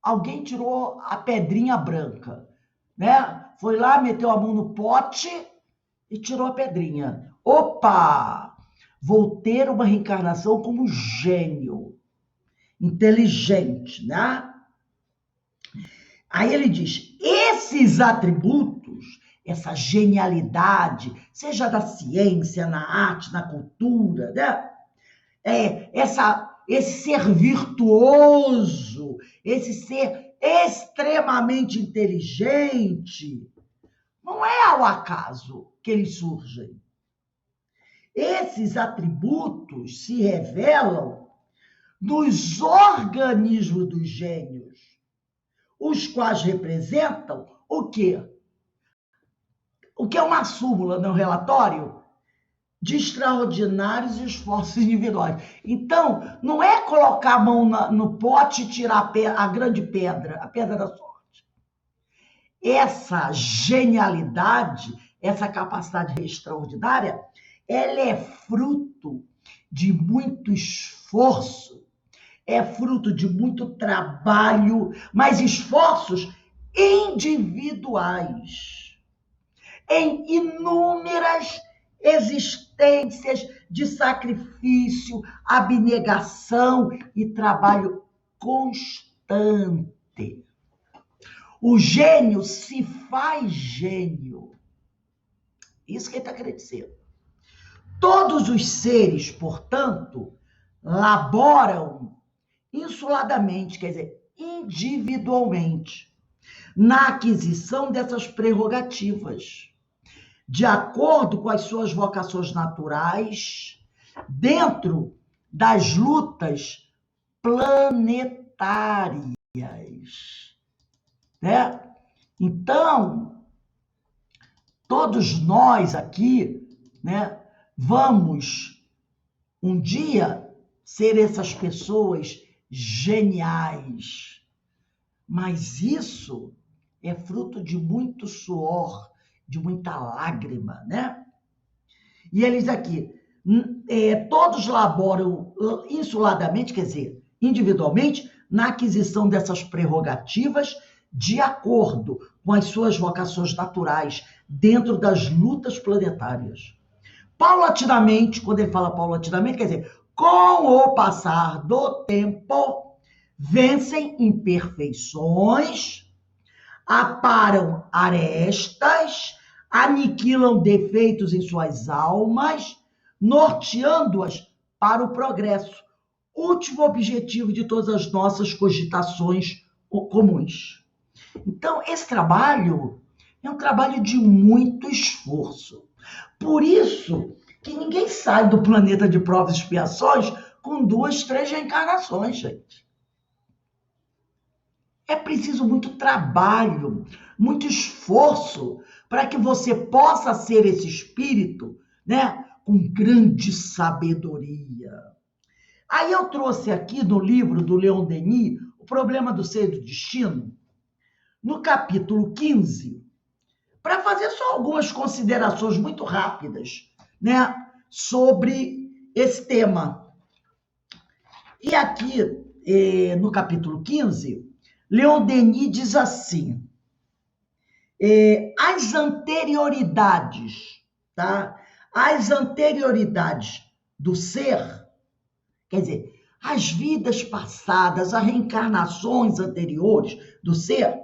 Alguém tirou a pedrinha branca, né? Foi lá, meteu a mão no pote e tirou a pedrinha. Opa! Vou ter uma reencarnação como gênio, inteligente, né? Aí ele diz, esses atributos, essa genialidade, seja da ciência, na arte, na cultura, né? Esse ser virtuoso, esse ser extremamente inteligente, não é ao acaso que eles surgem. Esses atributos se revelam nos organismos dos gênios, os quais representam o quê? O que é uma súmula no relatório? De extraordinários esforços individuais. Então, não é colocar a mão no pote e tirar a grande pedra, a pedra da sorte. Essa genialidade, essa capacidade extraordinária, ela é fruto de muito esforço, é fruto de muito trabalho, mas esforços individuais, em inúmeras existências de sacrifício, abnegação e trabalho constante. O gênio se faz gênio. Isso que ele está querendo dizer. Todos os seres, portanto, laboram insuladamente, quer dizer, individualmente, na aquisição dessas prerrogativas, de acordo com as suas vocações naturais, dentro das lutas planetárias, né? Então, todos nós aqui, né, vamos um dia ser essas pessoas geniais, mas isso é fruto de muito suor, de muita lágrima, né? E eles aqui, todos laboram insuladamente, quer dizer, individualmente, na aquisição dessas prerrogativas de acordo com as suas vocações naturais, dentro das lutas planetárias. Paulatinamente, quando ele fala paulatinamente, quer dizer, com o passar do tempo, vencem imperfeições, aparam arestas, aniquilam defeitos em suas almas, norteando-as para o progresso, último objetivo de todas as nossas cogitações comuns. Então, esse trabalho é um trabalho de muito esforço. Por isso que ninguém sai do planeta de provas e expiações com 2, 3 reencarnações, gente. É preciso muito trabalho, muito esforço para que você possa ser esse espírito, né, com grande sabedoria. Aí eu trouxe aqui no livro do Leon Denis, O Problema do Ser e do Destino, no capítulo 15, para fazer só algumas considerações muito rápidas, né, sobre esse tema. E aqui, no capítulo 15, Leon Denis diz assim, as anterioridades, tá? As anterioridades do ser, quer dizer, as vidas passadas, as reencarnações anteriores do ser,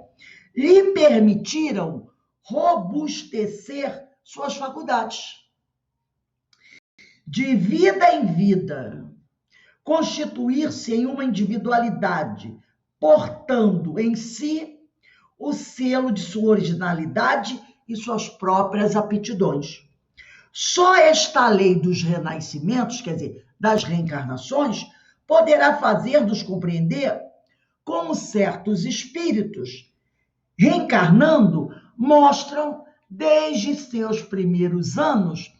lhe permitiram robustecer suas faculdades. De vida em vida, constituir-se em uma individualidade, portando em si o selo de sua originalidade e suas próprias aptidões. Só esta lei dos renascimentos, quer dizer, das reencarnações, poderá fazer-nos compreender como certos espíritos, reencarnando, mostram, desde seus primeiros anos,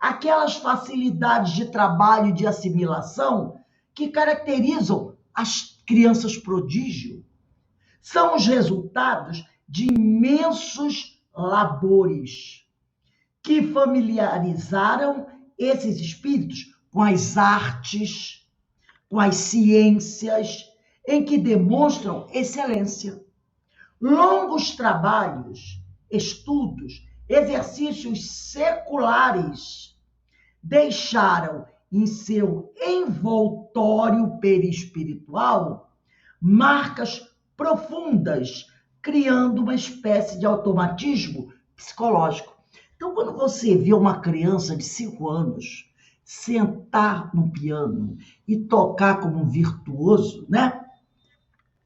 aquelas facilidades de trabalho e de assimilação que caracterizam as crianças prodígio. São os resultados de imensos labores que familiarizaram esses espíritos com as artes, com as ciências, em que demonstram excelência. Longos trabalhos, estudos, exercícios seculares deixaram em seu envoltório perispiritual marcas profundas, criando uma espécie de automatismo psicológico. Então, quando você vê uma criança de 5 anos sentar no piano e tocar como um virtuoso, né?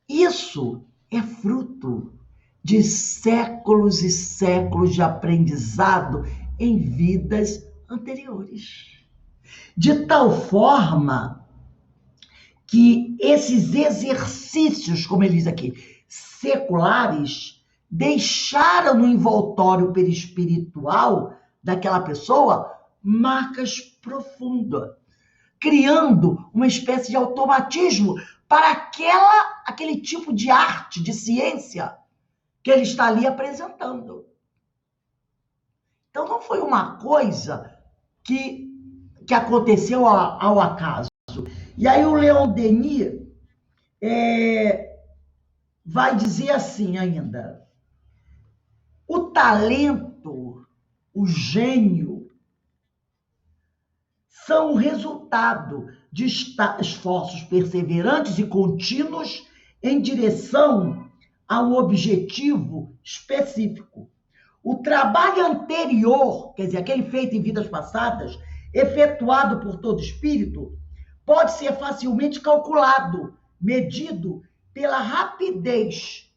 Isso é fruto de séculos e séculos de aprendizado em vidas anteriores. De tal forma que esses exercícios, como ele diz aqui, seculares, deixaram no envoltório perispiritual daquela pessoa marcas profundas, criando uma espécie de automatismo para aquele tipo de arte, de ciência que ele está ali apresentando. Então, não foi uma coisa que aconteceu ao acaso. E aí o Leon Denis vai dizer assim ainda: o talento, o gênio, são o resultado de esforços perseverantes e contínuos em direção a um objetivo específico. O trabalho anterior, quer dizer, aquele feito em vidas passadas, efetuado por todo espírito, pode ser facilmente calculado, medido pela rapidez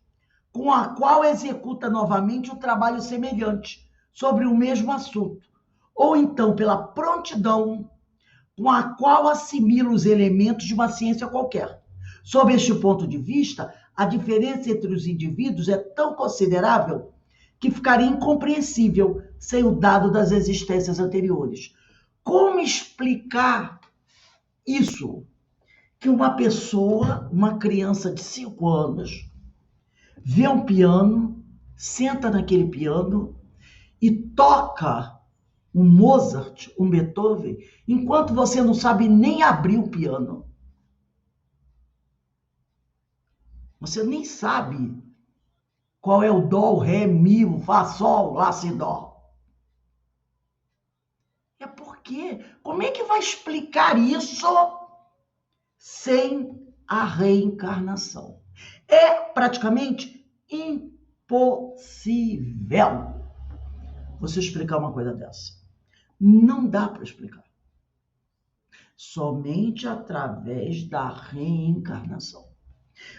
com a qual executa novamente o trabalho semelhante sobre o mesmo assunto, ou então pela prontidão com a qual assimila os elementos de uma ciência qualquer. Sob este ponto de vista, a diferença entre os indivíduos é tão considerável que ficaria incompreensível sem o dado das existências anteriores. Como explicar isso? Que uma pessoa, uma criança de 5 anos, vê um piano, senta naquele piano e toca um Mozart, um Beethoven, enquanto você não sabe nem abrir o piano. Você nem sabe qual é o dó, o ré, mi, o fá, sol, lá, si, dó. É porque, como é que vai explicar isso sem a reencarnação? É praticamente impossível você explicar uma coisa dessa. Não dá para explicar. Somente através da reencarnação.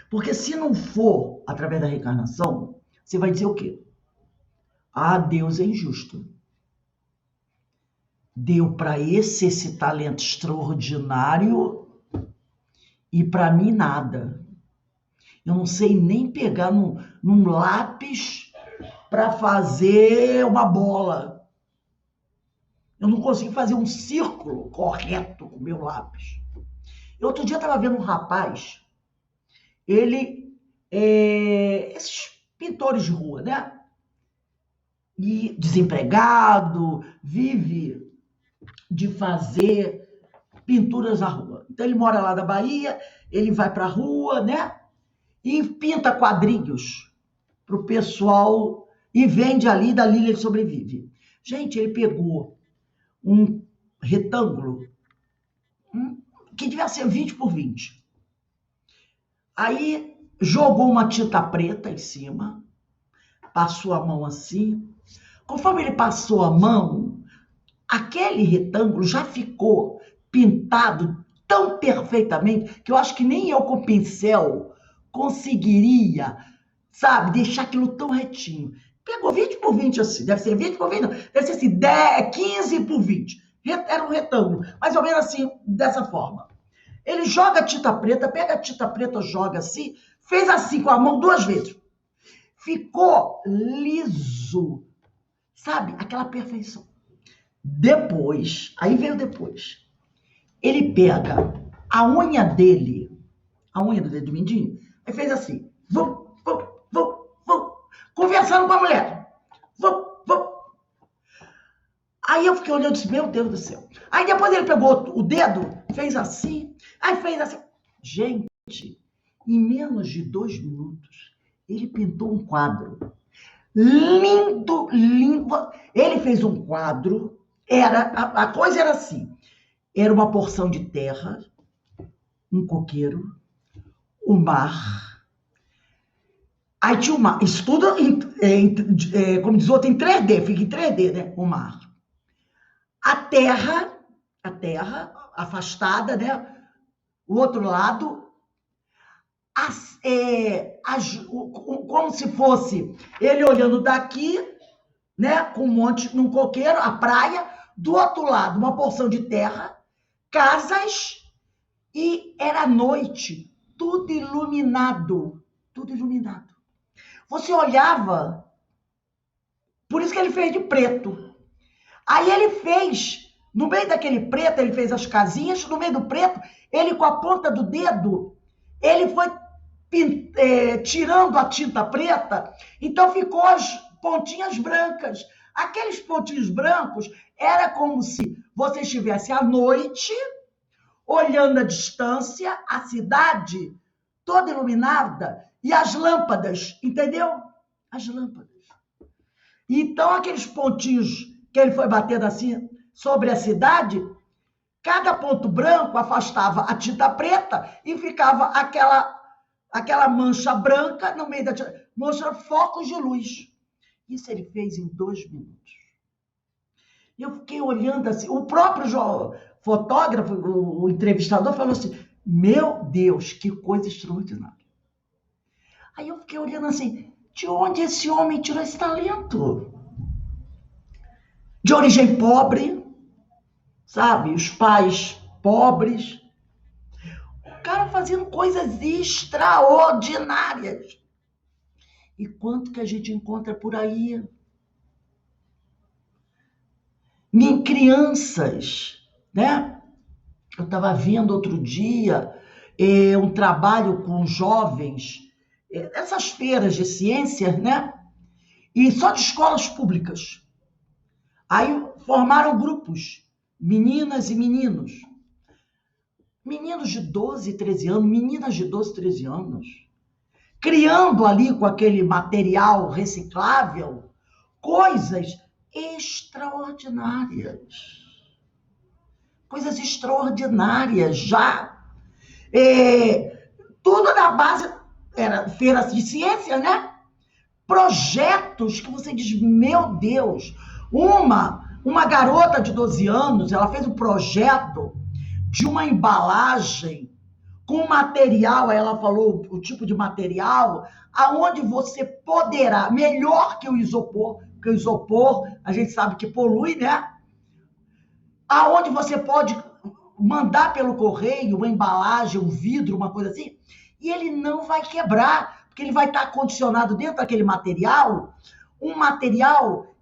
Porque se não for através da reencarnação, você vai dizer o quê? Ah, Deus é injusto. Deu para esse talento extraordinário e para mim nada. Eu não sei nem pegar num lápis para fazer uma bola. Eu não consigo fazer um círculo correto com o meu lápis. Outro dia eu estava vendo um rapaz, esses pintores de rua, né? E desempregado, vive de fazer pinturas na rua. Então ele mora lá da Bahia, ele vai para a rua, né? E pinta quadrinhos para o pessoal e vende ali, dali ele sobrevive. Gente, ele pegou um retângulo que devia ser 20 por 20. Aí jogou uma tinta preta em cima, passou a mão assim. Conforme ele passou a mão, aquele retângulo já ficou pintado tão perfeitamente que eu acho que nem eu com pincel conseguiria, sabe, deixar aquilo tão retinho. Pegou 20 por 20 assim, deve ser 20 por 20, não, deve ser assim, 15 por 20. Era um retângulo, mais ou menos assim, dessa forma. Ele joga tinta preta, pega a tinta preta, joga assim, fez assim com a mão 2 vezes. Ficou liso, sabe? Aquela perfeição. Depois, aí veio depois, ele pega a unha dele, a unha do dedo mindinho, aí fez assim, vum, vum, vum, vum, conversando com a mulher. Vum, vum. Aí eu fiquei olhando e disse, meu Deus do céu. Aí depois ele pegou o dedo, fez assim, aí fez assim. Gente, em menos de 2 minutos, ele pintou um quadro. Lindo, lindo. Ele fez um quadro, a coisa era assim, era uma porção de terra, um coqueiro, o mar. Aí tinha o mar, isso tudo, como diz o outro, em 3D, fica em 3D, né? O mar. A terra afastada, né? O outro lado, como se fosse ele olhando daqui, né? Com um monte, num coqueiro, a praia, do outro lado, uma porção de terra, casas, e era noite, tudo iluminado, tudo iluminado. Você olhava, por isso que ele fez de preto. Aí ele fez, no meio daquele preto, ele fez as casinhas, no meio do preto, ele com a ponta do dedo, ele foi tirando a tinta preta, então ficou as pontinhas brancas. Aqueles pontinhos brancos era como se você estivesse à noite, olhando à distância, a cidade toda iluminada, e as lâmpadas, entendeu? As lâmpadas. Então, aqueles pontinhos que ele foi batendo assim sobre a cidade, cada ponto branco afastava a tinta preta e ficava aquela mancha branca no meio da tinta, mostrando focos de luz. Isso ele fez em 2 minutos. Eu fiquei olhando assim, o próprio fotógrafo, o entrevistador, falou assim, meu Deus, que coisa extraordinária. Aí eu fiquei olhando assim, de onde esse homem tirou esse talento? De origem pobre, sabe? Os pais pobres. O cara fazendo coisas extraordinárias. E quanto que a gente encontra por aí? Nem crianças, né? Eu estava vendo outro dia um trabalho com jovens, essas feiras de ciência, né? E só de escolas públicas. Aí formaram grupos, meninas e meninos. Meninos de 12, 13 anos, meninas de 12, 13 anos. Criando ali com aquele material reciclável coisas extraordinárias. Coisas extraordinárias já. Tudo na base, era feira de ciência, né? Projetos que você diz, meu Deus, uma garota de 12 anos, ela fez um projeto de uma embalagem com material, aí ela falou o tipo de material, aonde você poderá, melhor que o isopor, porque o isopor, a gente sabe que polui, né? Aonde você pode mandar pelo correio uma embalagem, um vidro, uma coisa assim, e ele não vai quebrar, porque ele vai estar condicionado dentro daquele material, um material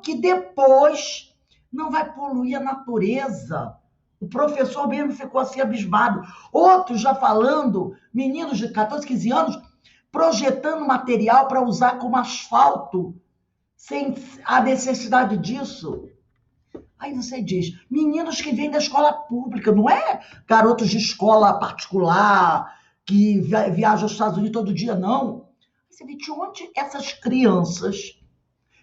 que depois não vai poluir a natureza. O professor mesmo ficou assim abismado. Outros já falando, meninos de 14, 15 anos, projetando material para usar como asfalto, sem a necessidade disso. Aí você diz, meninos que vêm da escola pública, não é garotos de escola particular, que viajam aos Estados Unidos todo dia, não. Você vê de onde essas crianças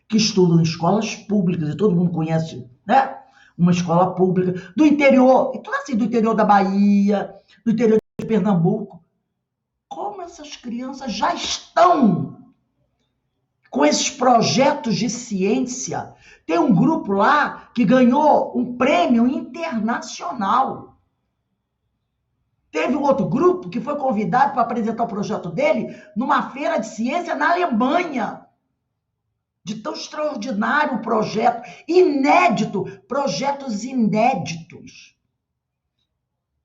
que estudam em escolas públicas, e todo mundo conhece, né? Uma escola pública, do interior, e tudo assim, do interior da Bahia, do interior de Pernambuco. Como essas crianças já estão com esses projetos de ciência? Tem um grupo lá que ganhou um prêmio internacional. Teve um outro grupo que foi convidado para apresentar o projeto dele numa feira de ciência na Alemanha. De tão extraordinário o projeto, inédito, projetos inéditos.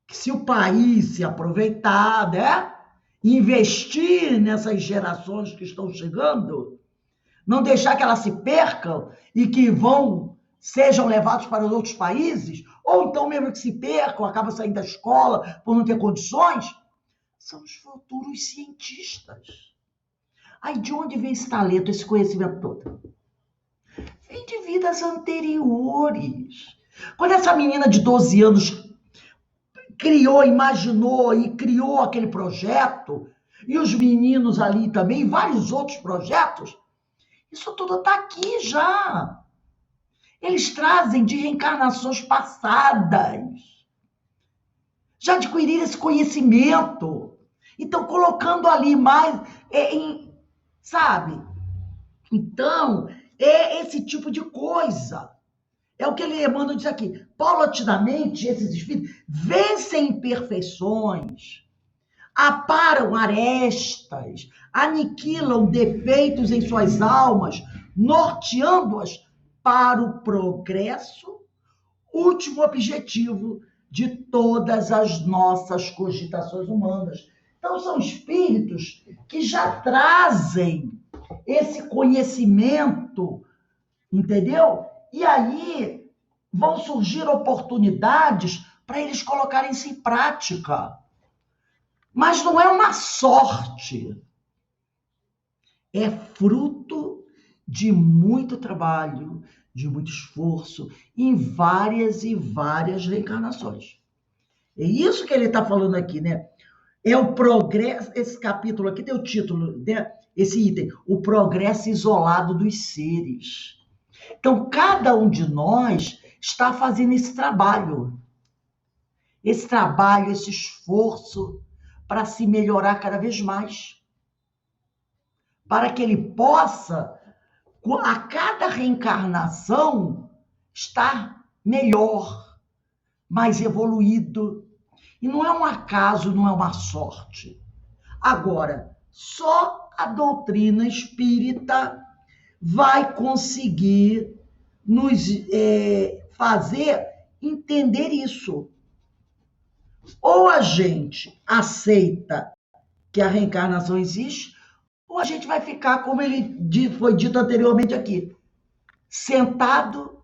Que se o país se aproveitar, né, investir nessas gerações que estão chegando, não deixar que elas se percam e que vão sejam levados para outros países, ou então mesmo que se percam, acabam saindo da escola por não ter condições, são os futuros cientistas. Aí de onde vem esse talento, esse conhecimento todo? Vem de vidas anteriores. Quando essa menina de 12 anos criou, imaginou e criou aquele projeto, e os meninos ali também, e vários outros projetos, isso tudo está aqui já. Eles trazem de reencarnações passadas. Já adquiriram esse conhecimento. Então, colocando ali mais, sabe? Então, é esse tipo de coisa. É o que ele Emmanuel diz aqui. Paulatinamente, esses espíritos vencem imperfeições, aparam arestas, aniquilam defeitos em suas almas, norteando-as para o progresso, último objetivo de todas as nossas cogitações humanas. Então, são espíritos que já trazem esse conhecimento, entendeu? E aí vão surgir oportunidades para eles colocarem isso em prática. Mas não é uma sorte. É fruto de muito trabalho, de muito esforço, em várias e várias reencarnações. É isso que ele está falando aqui, né? É o progresso, esse capítulo aqui tem o título, né? Esse item, o progresso isolado dos seres. Então, cada um de nós está fazendo esse trabalho, esse esforço para se melhorar cada vez mais, para que ele possa, a cada reencarnação, estar melhor, mais evoluído. E não é um acaso, não é uma sorte. Agora, só a doutrina espírita vai conseguir nos fazer entender isso. Ou a gente aceita que a reencarnação existe, ou a gente vai ficar, como foi dito anteriormente aqui, sentado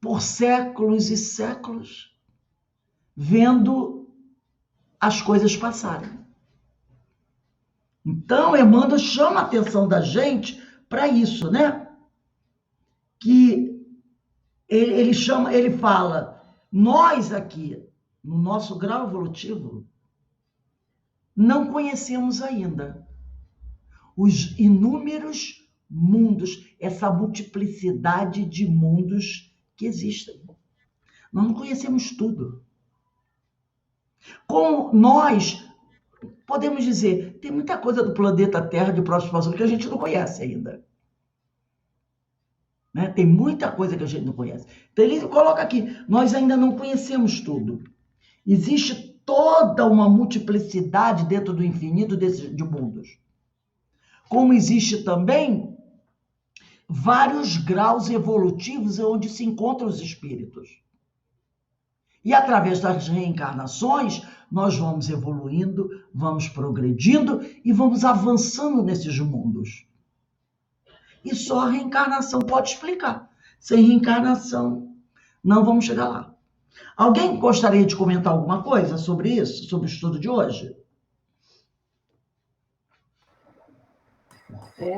por séculos e séculos, vendo as coisas passarem. Então, Emmanuel chama a atenção da gente para isso, né? Que ele fala, nós aqui, no nosso grau evolutivo, não conhecemos ainda os inúmeros mundos, essa multiplicidade de mundos que existem. Nós não conhecemos tudo. Com nós, podemos dizer, tem muita coisa do planeta Terra de próximo passado que a gente não conhece ainda. Né? Tem muita coisa que a gente não conhece. Então, ele coloca aqui, nós ainda não conhecemos tudo. Existe toda uma multiplicidade dentro do infinito de mundos. Como existe também vários graus evolutivos onde se encontram os espíritos. E através das reencarnações, nós vamos evoluindo, vamos progredindo e vamos avançando nesses mundos. E só a reencarnação pode explicar. Sem reencarnação, não vamos chegar lá. Alguém gostaria de comentar alguma coisa sobre isso, sobre o estudo de hoje?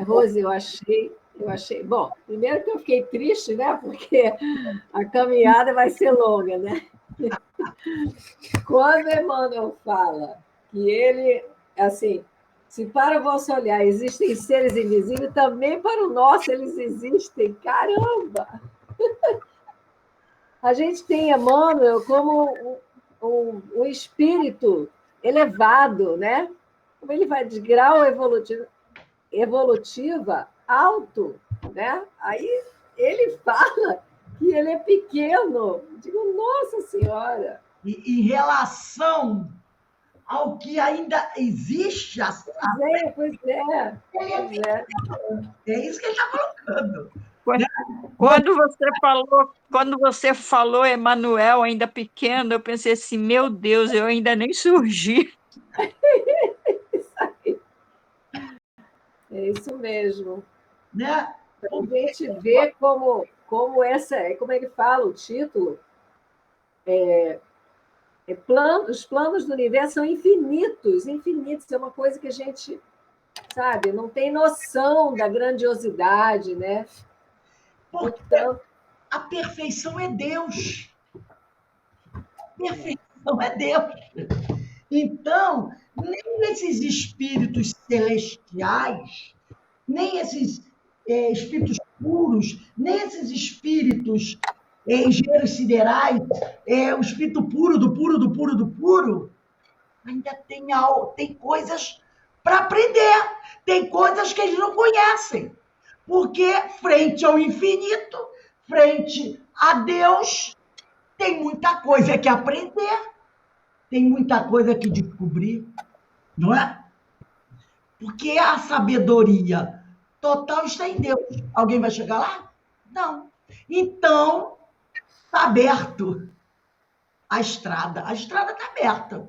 Rose, eu achei. Bom, primeiro que eu fiquei triste, né? Porque a caminhada vai ser longa, né? Quando Emmanuel fala que ele, assim, se para o vosso olhar existem seres invisíveis, também para o nosso eles existem. Caramba! A gente tem Emmanuel como um espírito elevado, né? Como ele vai de grau evolutiva alto, né? Aí ele fala que ele é pequeno. Digo, nossa Senhora! E em relação ao que ainda existe, Pois é. É isso que ele está colocando. Quando você falou Emanuel ainda pequeno, eu pensei assim, meu Deus, eu ainda nem surgi. É isso mesmo. Né? A gente vê como como como ele fala, o título, os planos do universo são infinitos, infinitos. É uma coisa que a gente, sabe, não tem noção da grandiosidade, né? Porque Então, a perfeição é Deus. A perfeição é Deus. Então, nem esses espíritos celestiais, nem esses espíritos puros, nem esses espíritos engenheiros siderais, o espírito puro, do puro, do puro, do puro, ainda tem coisas para aprender, tem coisas que eles não conhecem. Porque frente ao infinito, frente a Deus, tem muita coisa que aprender, tem muita coisa que descobrir, não é? Porque a sabedoria total está em Deus. Alguém vai chegar lá? Não. Então, está aberto a estrada. A estrada está aberta.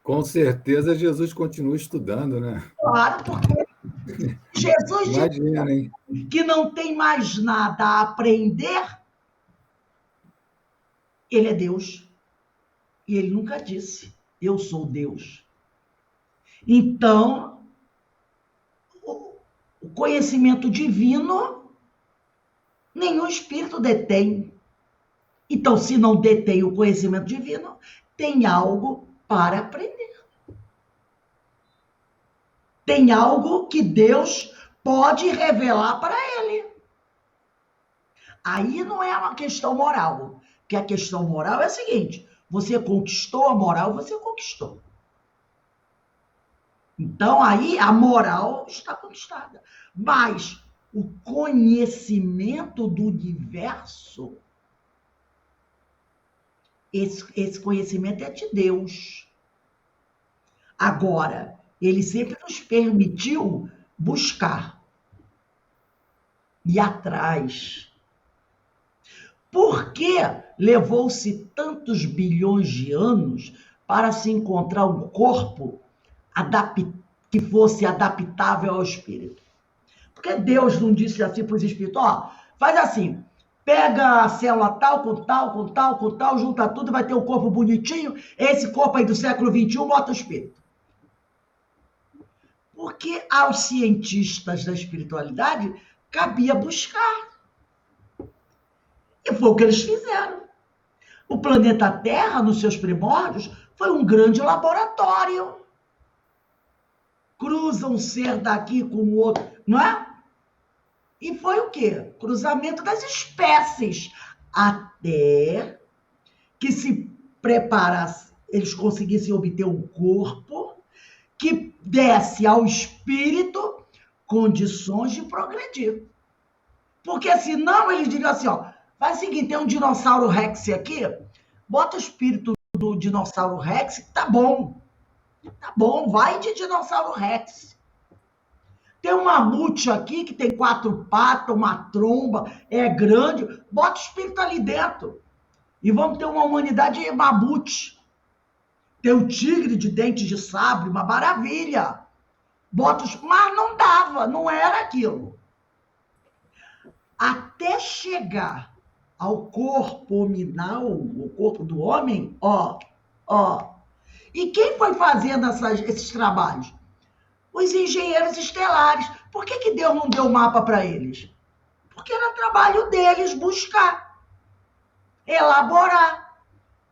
Com certeza Jesus continua estudando, né? Claro, porque Jesus Imagina, hein? diz que não tem mais nada a aprender. Ele é Deus. E ele nunca disse, eu sou Deus. Então, o conhecimento divino, nenhum espírito detém. Então, se não detém o conhecimento divino, tem algo para aprender. Tem algo que Deus pode revelar para ele. Aí não é uma questão moral, porque a questão moral é a seguinte, você conquistou a moral, você conquistou. Então, aí a moral está conquistada. Mas o conhecimento do universo, esse conhecimento é de Deus. Agora, ele sempre nos permitiu buscar, ir atrás. Por que levou-se tantos bilhões de anos para se encontrar um corpo que fosse adaptável ao espírito? Porque Deus não disse assim para os espíritos, faz assim, pega a célula tal, com tal, com tal, com tal, junta tudo e vai ter um corpo bonitinho, esse corpo aí do século XXI bota o espírito. Porque aos cientistas da espiritualidade cabia buscar. E foi o que eles fizeram. O planeta Terra, nos seus primórdios, foi um grande laboratório. Cruza um ser daqui com o outro, não é? E foi o quê? Cruzamento das espécies. Até que se preparasse, eles conseguissem obter um corpo que desse ao espírito condições de progredir. Porque senão eles diriam assim, faz o seguinte, tem um dinossauro Rex aqui, bota o espírito do dinossauro Rex, tá bom, vai de dinossauro Rex. Tem um mamute aqui que tem 4 patas, uma tromba, é grande, bota o espírito ali dentro. E vamos ter uma humanidade mamute. Tem o tigre de dentes de sabre, uma maravilha. Mas não dava, não era aquilo. Até chegar ao corpo hominal, o corpo do homem, E quem foi fazendo esses trabalhos? Os engenheiros estelares. Por que Deus não deu mapa para eles? Porque era trabalho deles buscar, elaborar,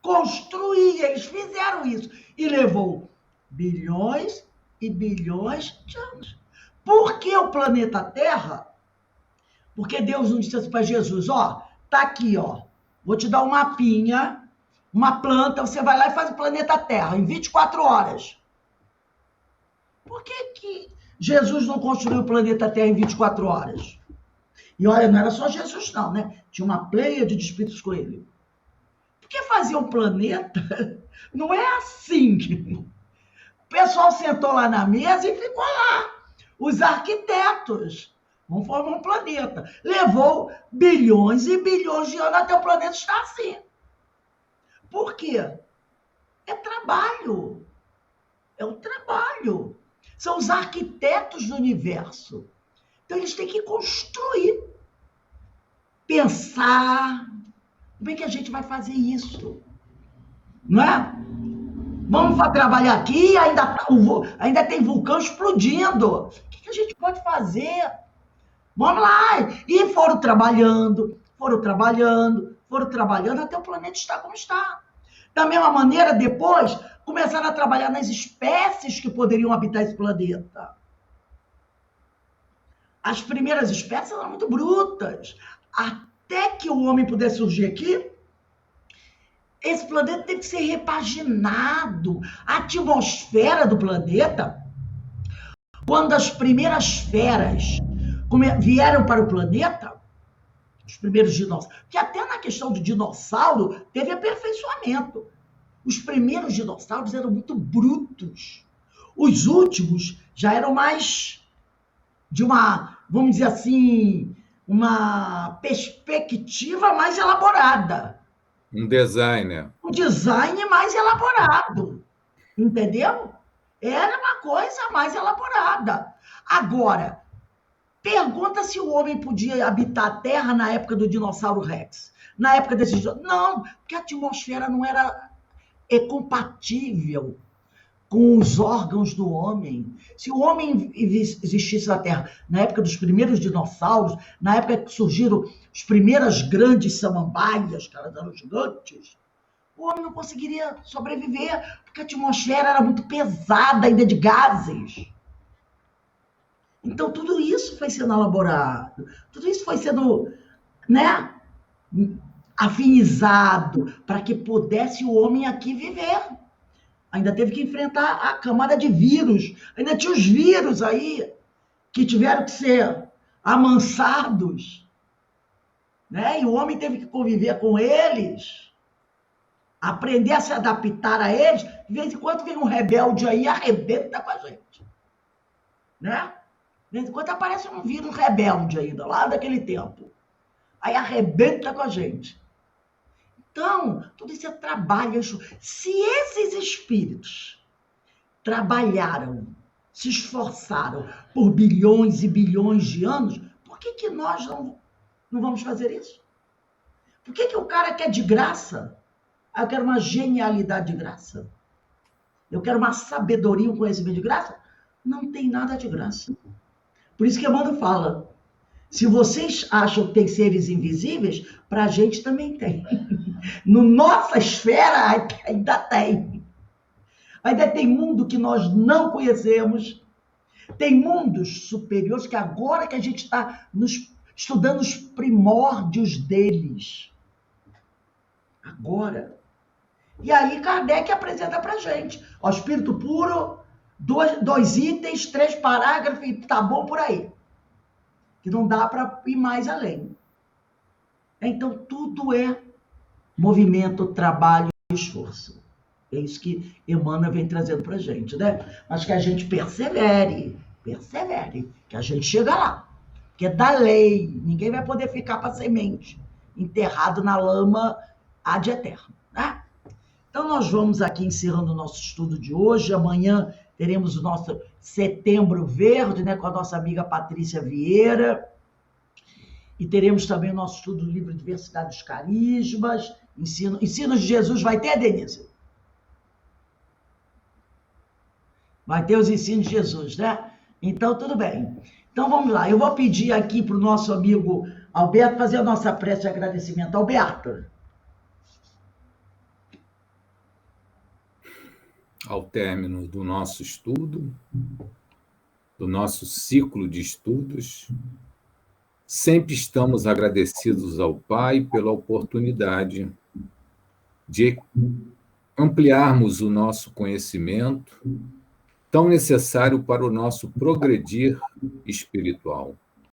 construir. Eles fizeram isso. E levou bilhões e bilhões de anos. Por que o planeta Terra? Porque Deus não disse assim para Jesus, tá aqui, vou te dar um mapinha, uma planta, você vai lá e faz o planeta Terra em 24 horas. Por que Jesus não construiu o planeta Terra em 24 horas? E olha, não era só Jesus não, né? Tinha uma pleiade de espíritos com ele. Porque fazer um planeta não é assim. O pessoal sentou lá na mesa e ficou lá. Os arquitetos vão formar um planeta. Levou bilhões e bilhões de anos até o planeta estar assim. Por quê? É trabalho. É um trabalho. São os arquitetos do universo. Então, eles têm que construir. pensar. Como é que a gente vai fazer isso? Não é? Vamos trabalhar aqui, ainda tem vulcão explodindo. O que a gente pode fazer? Vamos lá. E foram trabalhando até o planeta estar como está. Da mesma maneira, depois, começaram a trabalhar nas espécies que poderiam habitar esse planeta. As primeiras espécies eram muito brutas. Até que o homem pudesse surgir aqui, esse planeta teve que ser repaginado. A atmosfera do planeta, quando as primeiras feras vieram para o planeta, os primeiros dinossauros, que até na questão do dinossauro teve aperfeiçoamento. Os primeiros dinossauros eram muito brutos. Os últimos já eram mais de uma, vamos dizer assim, uma perspectiva mais elaborada. Um designer. Um design mais elaborado. Entendeu? Era uma coisa mais elaborada. Agora, pergunta se o homem podia habitar a Terra na época do dinossauro Rex. Na época desses... Não, porque a atmosfera não era compatível com os órgãos do homem. Se o homem existisse na Terra na época dos primeiros dinossauros, na época que surgiram as primeiras grandes samambaias, que elas eram gigantes, o homem não conseguiria sobreviver, porque a atmosfera era muito pesada, ainda de gases. Então, tudo isso foi sendo elaborado, tudo isso foi sendo, né, afinizado para que pudesse o homem aqui viver. Ainda teve que enfrentar a camada de vírus, ainda tinha os vírus aí que tiveram que ser amansados, né? E o homem teve que conviver com eles, aprender a se adaptar a eles. De vez em quando vem um rebelde aí e arrebenta com a gente, né? De vez em quando aparece um vírus rebelde ainda, lá daquele tempo. Aí arrebenta com a gente. Então, tudo isso é trabalho. Se esses espíritos trabalharam, se esforçaram por bilhões e bilhões de anos, por que nós não vamos fazer isso? Por que o cara quer de graça? Eu quero uma genialidade de graça. Eu quero uma sabedoria, um conhecimento de graça. Não tem nada de graça. Por isso que Emmanuel fala, se vocês acham que tem seres invisíveis, para a gente também tem. No nossa esfera ainda tem. Ainda tem mundo que nós não conhecemos. Tem mundos superiores que agora que a gente está estudando os primórdios deles. Agora. E aí Kardec apresenta para a gente. Ó, espírito puro, 2 itens, 3 parágrafos, e tá bom por aí. Que não dá para ir mais além. Então, tudo é movimento, trabalho e esforço. É isso que Emmanuel vem trazendo para a gente, né? Mas que a gente persevere, que a gente chega lá. Porque é da lei, ninguém vai poder ficar para semente, enterrado na lama ad eterno, né? Então, nós vamos aqui encerrando o nosso estudo de hoje. Amanhã teremos o nosso Setembro Verde, né, com a nossa amiga Patrícia Vieira. E teremos também o nosso estudo do livro Diversidade dos Carismas. Ensinos de Jesus vai ter, Denise? Vai ter os ensinos de Jesus, né? Então, tudo bem. Então, vamos lá. Eu vou pedir aqui para o nosso amigo Alberto fazer a nossa prece de agradecimento. Alberto. Ao término do nosso estudo, do nosso ciclo de estudos, sempre estamos agradecidos ao Pai pela oportunidade de ampliarmos o nosso conhecimento, tão necessário para o nosso progredir espiritual.